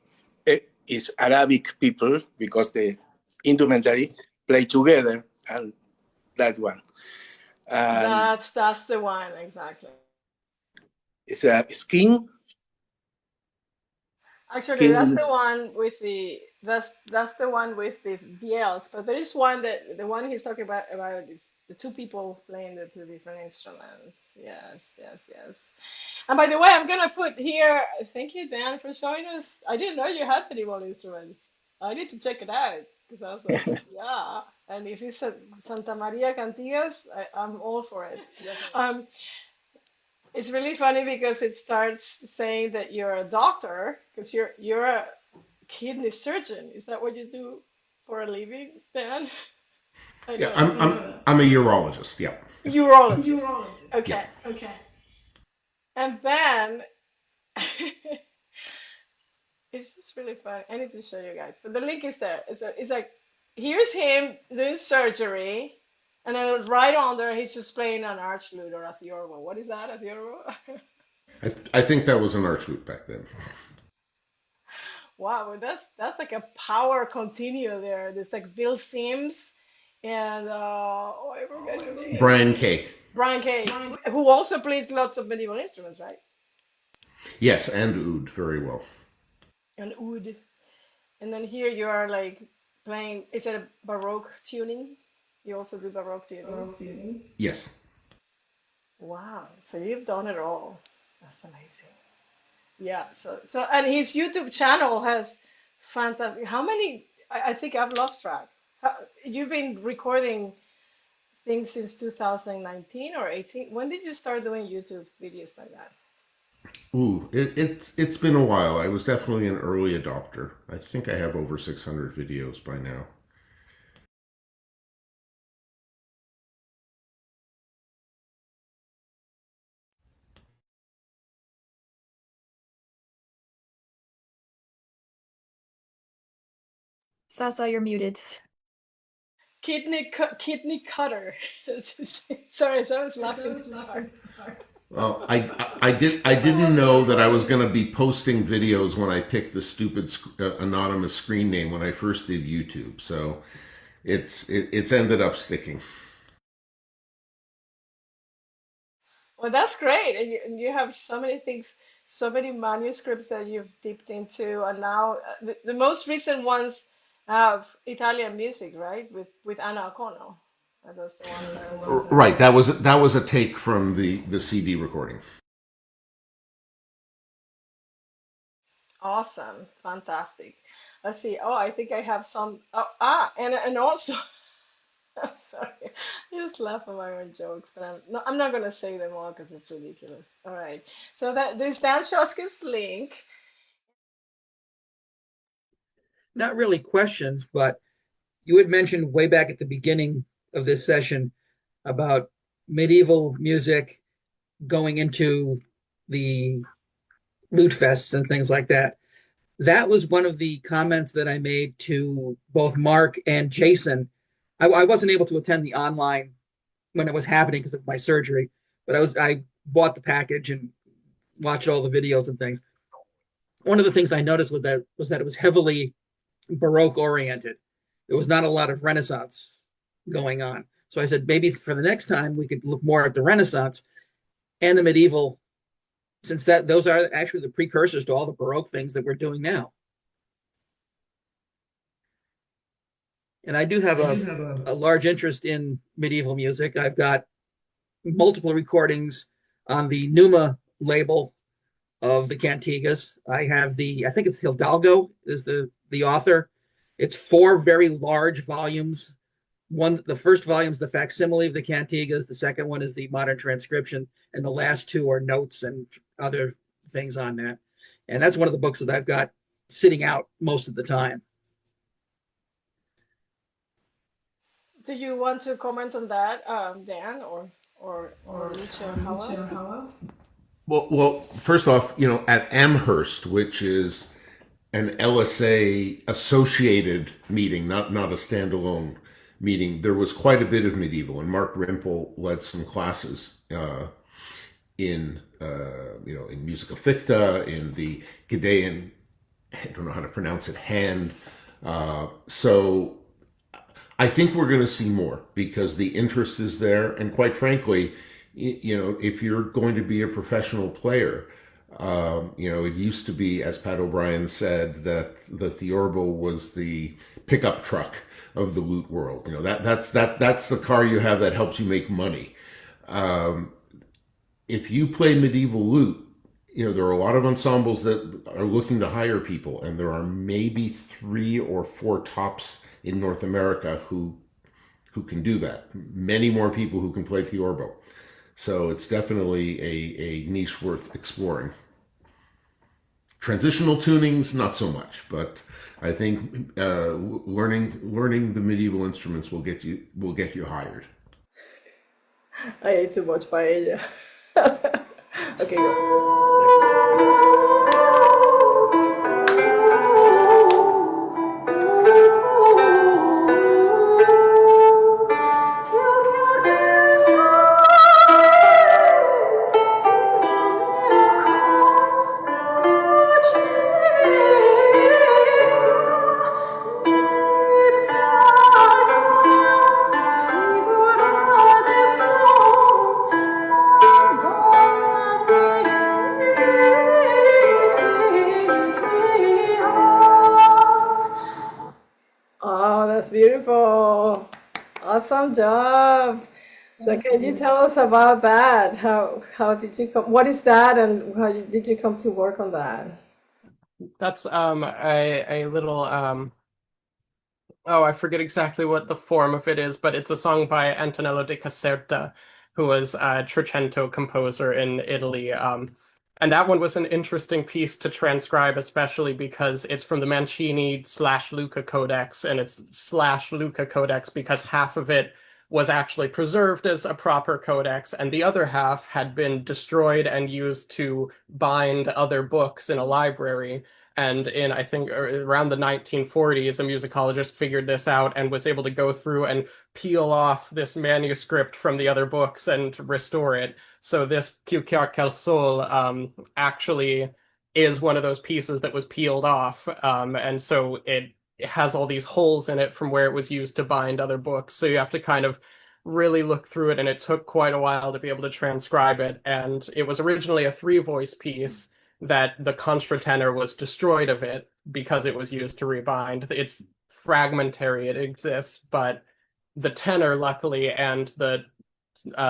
is Arabic people because the indumentary play together, and that one. And That's the one, exactly. it's a Actually, that's skin. the one with that's the one with the VLs. But there is one that the one he's talking about is the two people playing the two different instruments. Yes, yes, yes. And by the way, I'm gonna put here. Thank you, Dan, for showing us. I didn't know you had medieval instruments. I need to check it out because I was like, yeah. And if it's a Santa Maria Cantigas, I'm all for it. Um, it's really funny because it starts saying that you're a doctor because you're a kidney surgeon. Is that what you do for a living, Dan? I Yeah, know. I'm a urologist. Yeah, Urologist. yeah. Okay. And then it's just really fun. I need to show you guys. But the link is there. It's like here's him doing surgery, and then right under he's just playing an arch flute or a theorbo. What is that? A theorbo? I think that was an arch loop back then. Wow, well, that's like a power continuo there. There's like Bill Sims and oh, I forgot his name. Brian K. Brian Kay, who also plays lots of medieval instruments, right? Yes, and oud very well. And oud. And then here you are like playing. Is it a Baroque tuning? You also do Baroque tuning. Yes. Wow, so you've done it all. That's amazing. Yeah. So and his YouTube channel has fantastic. How many? I think I've lost track. You've been recording things since 2019 or 18. When did you start doing YouTube videos like that? Ooh, it's been a while. I was definitely an early adopter. I think I have over 600 videos by now. Sasa, you're muted. kidney cutter. Sorry, so I was laughing hard. Well, I didn't know that I was going to be posting videos when I picked the stupid anonymous screen name when I first did YouTube. So it's ended up sticking. Well, that's great, and you have so many things, so many manuscripts that you've dipped into, and now the most recent ones have Italian music, right? With Anna Ocono. That was the one that I was. Right. That was a take from the CD recording. Awesome, fantastic. Let's see. Oh, I think I have some. Oh, and also, sorry, I just laugh at my own jokes, but I'm not gonna say them all because it's ridiculous. All right. So that there's Dan Shoska's link. Not really questions, but you had mentioned way back at the beginning of this session about medieval music going into the loot fests and things like that. That was one of the comments that I made to both Mark and Jason. I wasn't able to attend the online when it was happening because of my surgery, but I bought the package and watched all the videos and things. One of the things I noticed with that was that it was heavily Baroque oriented. There was not a lot of Renaissance going on. So I said maybe for the next time we could look more at the Renaissance and the medieval, since those are actually the precursors to all the Baroque things that we're doing now. And I do have a large interest in medieval music. I've got multiple recordings on the Numa label of the Cantigas. I have I think it's Hidalgo is the author. It's 4 very large volumes. The first volume is the facsimile of the Cantigas. The second one is the modern transcription, and the last 2 are notes and other things on that. And that's one of the books that I've got sitting out most of the time. Do you want to comment on that, Dan, or Lucia or Howell? Well, first off, at Amherst, which is an LSA associated meeting, not a standalone meeting, there was quite a bit of medieval, and Mark Rimple led some classes in musica ficta, in the Ghanaian, I don't know how to pronounce it, hand. So I think we're going to see more because the interest is there, and quite frankly, if you're going to be a professional player, it used to be, as Pat O'Brien said, that the Theorbo was the pickup truck of the loot world. That's the car you have that helps you make money. If you play medieval loot, there are a lot of ensembles that are looking to hire people, and there are maybe 3 or 4 tops in North America who can do that. Many more people who can play Theorbo. So it's definitely a niche worth exploring. Transitional tunings, not so much, but I think learning the medieval instruments will get you hired. I ate too much paella. Okay, go. Oh, that's beautiful. Awesome job. So can you tell us about that? How did you come? What is that, and how did you come to work on that? That's a little oh, I forget exactly what the form of it is, but it's a song by Antonello di Caserta, who was a Trecento composer in Italy. And that one was an interesting piece to transcribe, especially because it's from the Mancini/Luca Codex, and it's /Luca Codex because half of it was actually preserved as a proper codex, and the other half had been destroyed and used to bind other books in a library. And in, I think, around the 1940s, a musicologist figured this out and was able to go through and peel off this manuscript from the other books and restore it. So this Più chiar che il sol actually is one of those pieces that was peeled off. And so it has all these holes in it from where it was used to bind other books. So you have to kind of really look through it, and it took quite a while to be able to transcribe it. And it was originally a three-voice piece that the contratenor was destroyed of it because it was used to rebind. It's fragmentary, it exists, but the tenor, luckily, and the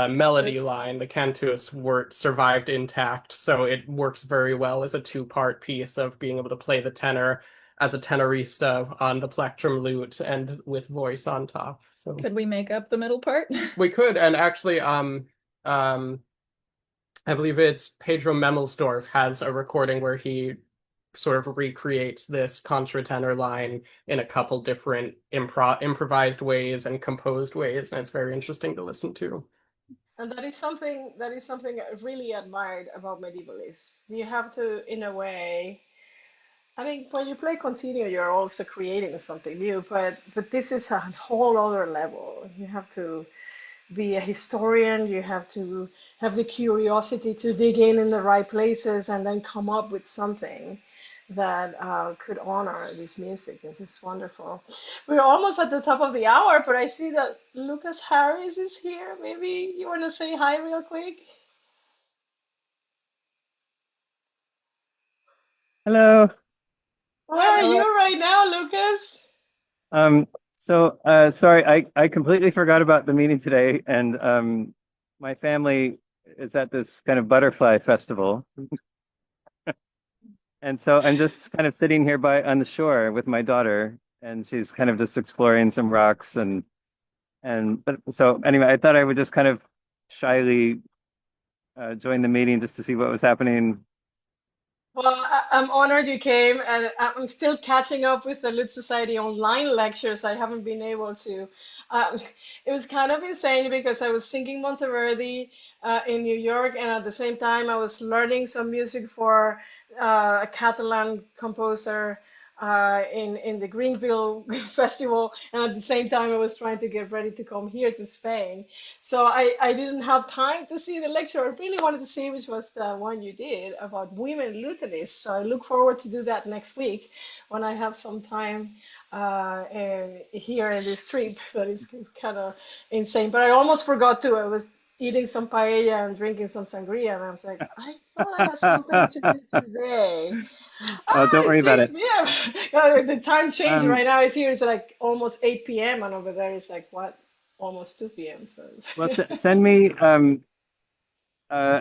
melody line, the cantus, were survived intact. So it works very well as a two-part piece of being able to play the tenor as a tenorista on the plectrum lute and with voice on top. So Could we make up the middle part? we could, and actually, I believe it's Pedro Memelsdorf has a recording where he sort of recreates this contratenor line in a couple different improvised ways and composed ways, and it's very interesting to listen to. And that is something I really admired about medievalists. You have to, in a way, I mean, when you play continuo, you're also creating something new, but this is a whole other level. You have to be a historian, you have to have the curiosity to dig in the right places and then come up with something that could honor this music. It's just wonderful. We're almost at the top of the hour, but I see that Lucas Harris is here. Maybe you want to say hi real quick? Hello. Where are you right now, Lucas? Sorry, I completely forgot about the meeting today, and my family is at this kind of butterfly festival. And so I'm just kind of sitting here on the shore with my daughter, and she's kind of just exploring some rocks but so anyway, I thought I would just kind of shyly join the meeting just to see what was happening. Well, I'm honored you came, and I'm still catching up with the Lit Society online lectures. I haven't been able to. Um, it was kind of insane because I was singing Monteverdi in New York, and at the same time, I was learning some music for a Catalan composer in the Greenville Festival, and at the same time, I was trying to get ready to come here to Spain. So I didn't have time to see the lecture. I really wanted to see which was the one you did about women luthists. So I look forward to do that next week when I have some time here in this trip. That is kind of insane. But I almost forgot to. I was eating some paella and drinking some sangria, and I was like, I thought I had something to do today. Oh, don't worry about it. 6 p.m. The time change right now is here. It's like almost 8 p.m. and over there it's like what? Almost 2 p.m. So Well, send me. I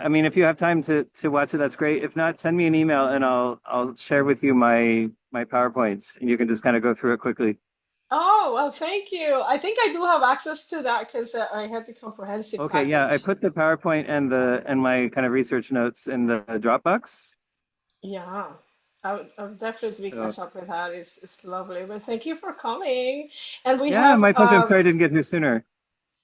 mean, if you have time to watch it, that's great. If not, send me an email and I'll share with you my PowerPoints, and you can just kind of go through it quickly. Oh, well, thank you. I think I do have access to that because I have the comprehensive Okay, yeah, I package. put the PowerPoint and my kind of research notes in the Dropbox. Yeah, I would definitely So catch up with that. It's lovely. But thank you for coming. And we yeah, have my pleasure. I'm sorry I didn't get here sooner.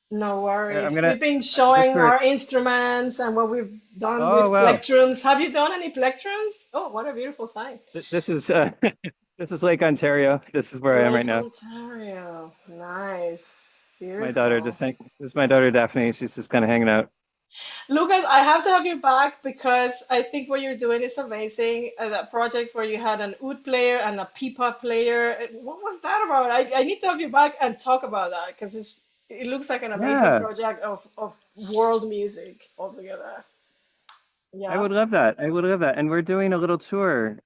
no I'm worries. gonna We've been just showing for our instruments and what we've done oh with wow, plectrums. Have you done any plectrums? Oh, what a beautiful sight. this is this is Lake Ontario. This is where I am right Lake now. Ontario. Nice. My daughter Beautiful. this is my daughter Daphne. She's just kind of hanging out. Lucas, I have to have you back because I think what you're doing is amazing. That project where you had an oud player and a pipa player. What was that about? I need to have you back and talk about that because it looks like an amazing Yeah, project of world music altogether. I Yeah. would love that. I would love that. And we're doing a little tour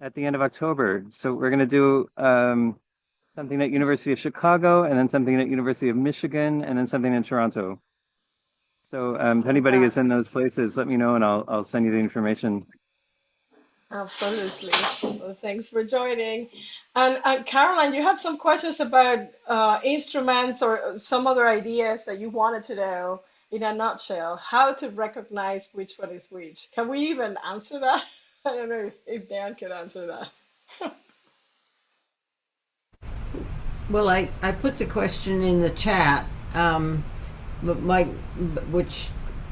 at the end of October. So we're gonna do something at University of Chicago, and then something at University of Michigan, and then something in Toronto. So if anybody is in those places, let me know and I'll send you the information. Absolutely. Well, thanks for joining. And Caroline, you had some questions about instruments or some other ideas that you wanted to know in a nutshell, how to recognize which one is which. Can we even answer that? I don't know if Dan can answer that. Well, I put the question in the chat, but which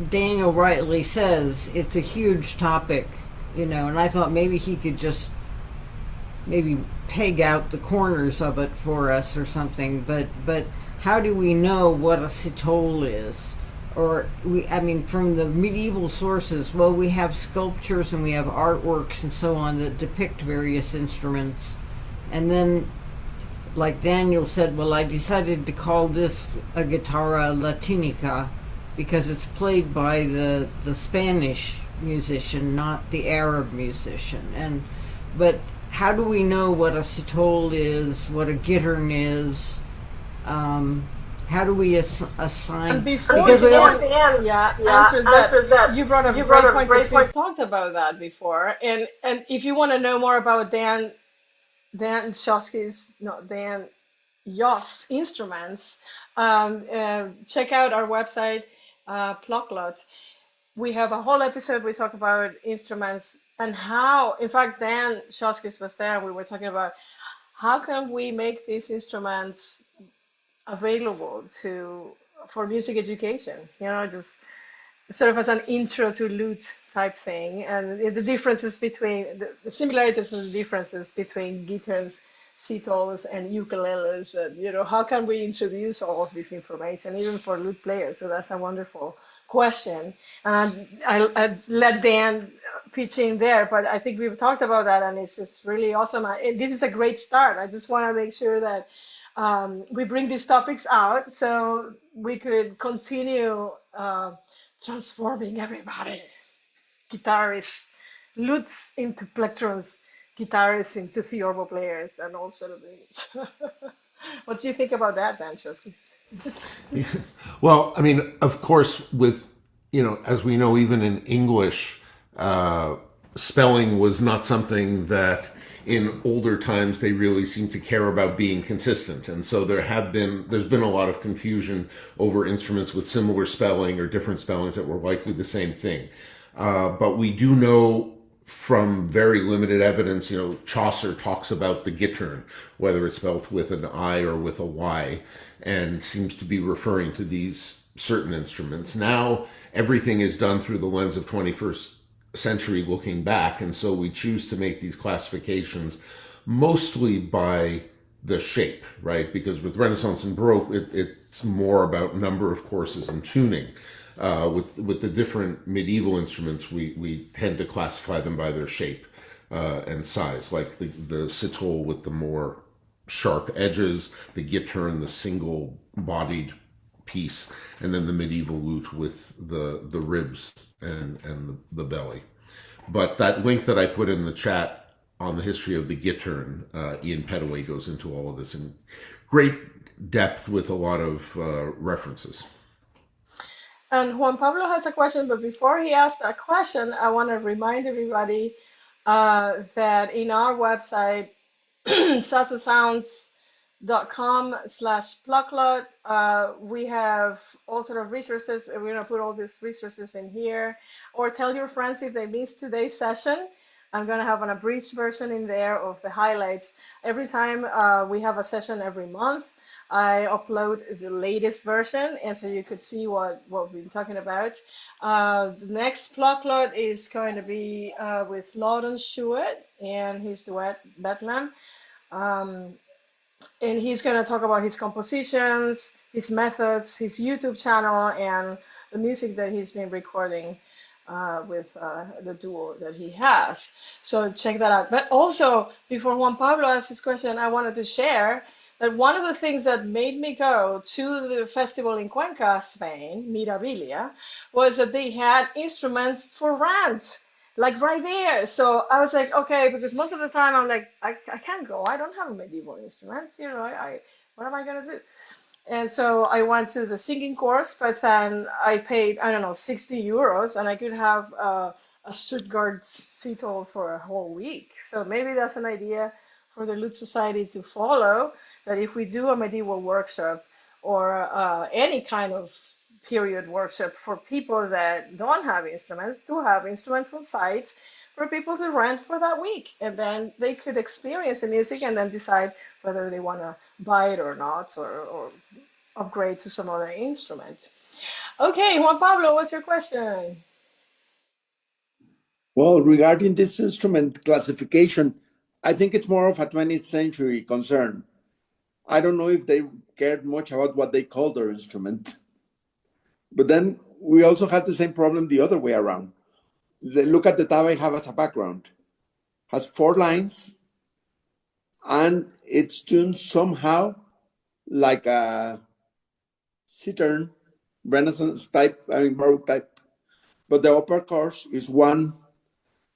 Daniel rightly says, it's a huge topic, and I thought maybe he could just maybe peg out the corners of it for us or something. But how do we know what a citole is? Or I mean, from the medieval sources, well, we have sculptures and we have artworks and so on that depict various instruments, and then, like Daniel said, well, I decided to call this a guitarra latinica because it's played by the Spanish musician, not the Arab musician. But how do we know what a citole is, what a gittern is? How do we assign? And before Because we all, answer that, you brought up a great point because we've talked about that before. And if you want to know more about Dan Shosky's, no, Dan Yoss instruments, check out our website, Pluck Lot. We have a whole episode we talk about instruments and how, in fact, Dan Shoskis was there. We were talking about how can we make these instruments available for music education, just sort of as an intro to lute type thing, and the differences between the similarities and the differences between guitars, citoles, and ukuleles, and how can we introduce all of this information even for lute players? So that's a wonderful question, and I let Dan pitch in there, but I think we've talked about that, and it's just really awesome. This is a great start. I just want to make sure that we bring these topics out so we could continue transforming everybody. Guitarists, lutes into plectrums, guitarists into theorbo players, and all sort of things. What do you think about that, Dan Shosky? Well, I mean, of course, with, as we know, even in English, spelling was not something that in older times they really seemed to care about being consistent. And so there's been a lot of confusion over instruments with similar spelling or different spellings that were likely the same thing. But we do know from very limited evidence, Chaucer talks about the gittern, whether it's spelled with an I or with a Y, and seems to be referring to these certain instruments. Now, everything is done through the lens of 21st century looking back, and so we choose to make these classifications mostly by the shape, right? Because with Renaissance and Baroque, it's more about number of courses and tuning. With the different medieval instruments, we tend to classify them by their shape and size, like the citole with the more sharp edges, the gittern, the single-bodied piece, and then the medieval lute with the ribs and the belly. But that link that I put in the chat on the history of the gittern, Ian Petaway goes into all of this in great depth with a lot of references. And Juan Pablo has a question, but before he asks that question, I want to remind everybody that in our website, salsasounds.com/plucklot, we have all sort of resources. We're going to put all these resources in here, or tell your friends if they missed today's session. I'm going to have an abridged version in there of the highlights. Every time we have a session every month, I upload the latest version, and so you could see what we've been talking about. The next Pluck Lot is going to be with Lawton Stewart and his duet Bethlehem. And he's going to talk about his compositions, his methods, his YouTube channel, and the music that he's been recording with the duo that he has. So check that out. But also, before Juan Pablo asks his question, I wanted to share that one of the things that made me go to the festival in Cuenca, Spain, Mirabilia, was that they had instruments for rent, like right there. So I was like, okay, because most of the time I'm like, I can't go. I don't have medieval instruments. What am I going to do? And so I went to the singing course, but then I paid, I don't know, 60 euros, and I could have a Stuttgart citole for a whole week. So maybe that's an idea for the Lute Society to follow, that if we do a medieval workshop or any kind of period workshop for people that don't have instruments, to have instruments on site for people to rent for that week. And then they could experience the music and then decide whether they want to buy it or not, or upgrade to some other instrument. Okay, Juan Pablo, what's your question? Well, regarding this instrument classification, I think it's more of a 20th century concern. I don't know if they cared much about what they called their instrument. But then we also had the same problem the other way around. Look at the tab I have as a background. Has 4 lines, and it's tuned somehow like a Cittern, Renaissance type, Baroque type. But the upper course is 1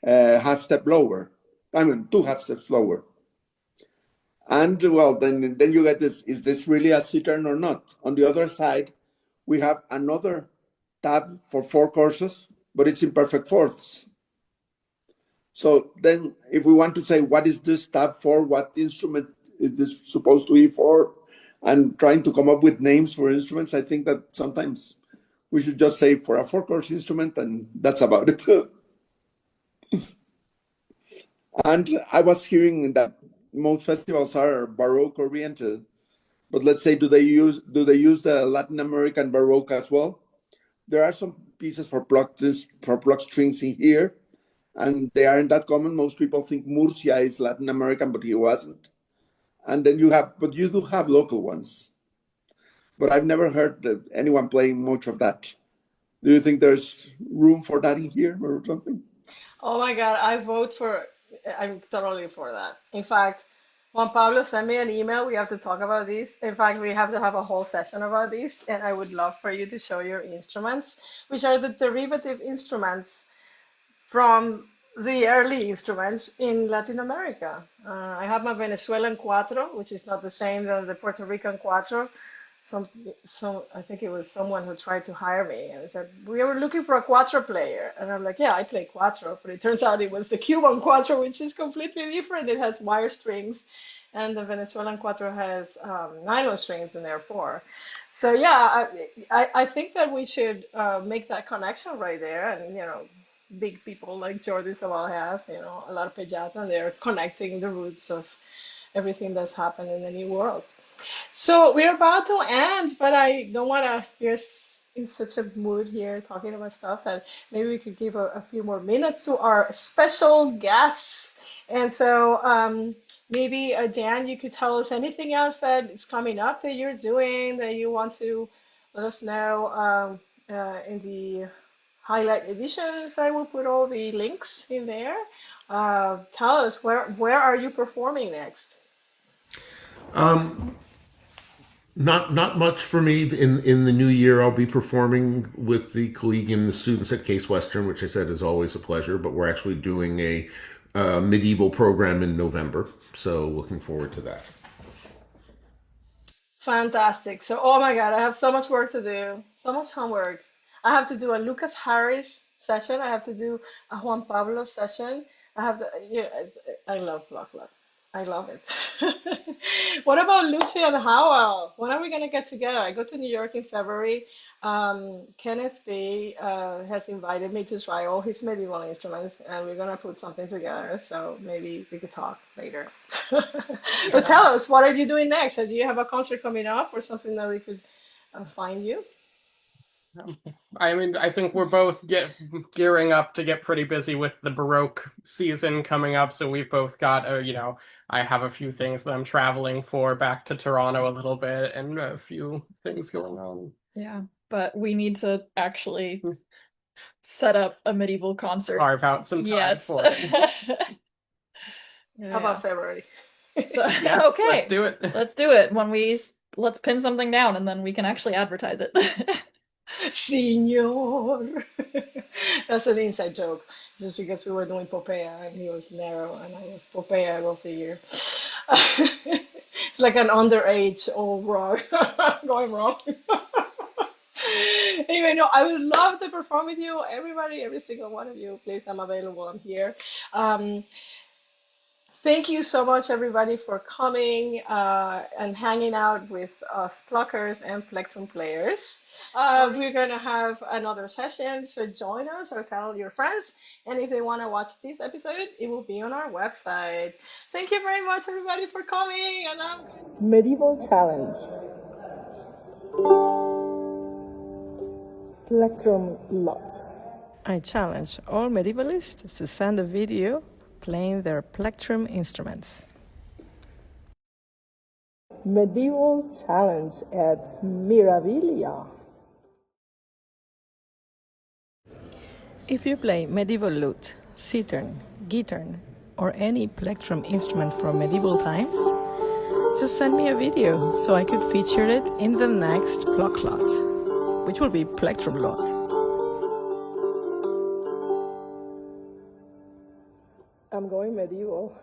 half step lower. 2 half steps lower. And well, then you get this, is this really a Cittern or not? On the other side, we have another tab for 4 courses, but it's in perfect fourths. So then if we want to say, what is this tab for? What instrument is this supposed to be for? And trying to come up with names for instruments, I think that sometimes we should just say for a 4-course instrument, and that's about it. And I was hearing that most festivals are Baroque oriented, but let's say, do they use the Latin American Baroque as well? There are some pieces for pluck strings in here, and they aren't that common. Most people think Murcia is Latin American, but he wasn't. And then you do have local ones. But I've never heard anyone playing much of that. Do you think there's room for that in here or something? Oh my God, I'm totally for that. In fact, Juan Pablo sent me an email. We have to talk about this. In fact, we have to have a whole session about this, and I would love for you to show your instruments, which are the derivative instruments from the early instruments in Latin America. I have my Venezuelan cuatro, which is not the same as the Puerto Rican cuatro. I think it was someone who tried to hire me and said, we were looking for a cuatro player. And I'm like, yeah, I play cuatro, but it turns out it was the Cuban cuatro, which is completely different. It has wire strings, and the Venezuelan cuatro has nylon strings in there for. So yeah, I think that we should make that connection right there. And big people like Jordi Sabal has, a lot of pejata, they're connecting the roots of everything that's happened in the New World. So we're about to end, but I don't want to. We're in such a mood here talking about stuff, and maybe we could give a few more minutes to our special guests. And so maybe Dan, you could tell us anything else that is coming up that you're doing that you want to let us know in the highlight editions. I will put all the links in there. Tell us where are you performing next? Not much for me. In the new year, I'll be performing with the collegium, the students at Case Western, which I said is always a pleasure. But we're actually doing a medieval program in November, so looking forward to that. Fantastic. So, oh my God, I have so much work to do, so much homework. I have to do a Lucas Harris session. I have to do a Juan Pablo session. I have to, yeah, I love Pluck Lot. I love it. What about Lucy and Howell? When are we gonna get together? I go to New York in February. Kenneth B has invited me to try all his medieval instruments, and we're gonna put something together. So maybe we could talk later. But tell us, what are you doing next? Do you have a concert coming up or something that we could find you? I mean, I think we're both gearing up to get pretty busy with the Baroque season coming up. So we've both got, I have a few things that I'm traveling for back to Toronto a little bit and a few things going on. Yeah, but we need to actually set up a medieval concert. Carve out some time for it. How about February? Yes, okay, let's do it. Let's do it. Let's pin something down and then we can actually advertise it. Senor. That's an inside joke. Just because we were doing Popea and he was narrow and I was Popea of the year. It's like an underage old rock going wrong. Anyway, no, I would love to perform with you. Everybody, every single one of you, please, I'm available. I'm here. Thank you so much, everybody, for coming and hanging out with us pluckers and plectrum players. We're going to have another session, so join us or tell your friends. And if they want to watch this episode, it will be on our website. Thank you very much, everybody, for coming. And Medieval Challenge. Pluck Lot. I challenge all medievalists to send a video playing their Plectrum instruments. Medieval challenge at Mirabilia. If you play medieval lute, cithern, guitar, or any plectrum instrument from medieval times, just send me a video so I could feature it in the next Pluck Lot, which will be Plectrum Lot. I'm going medieval.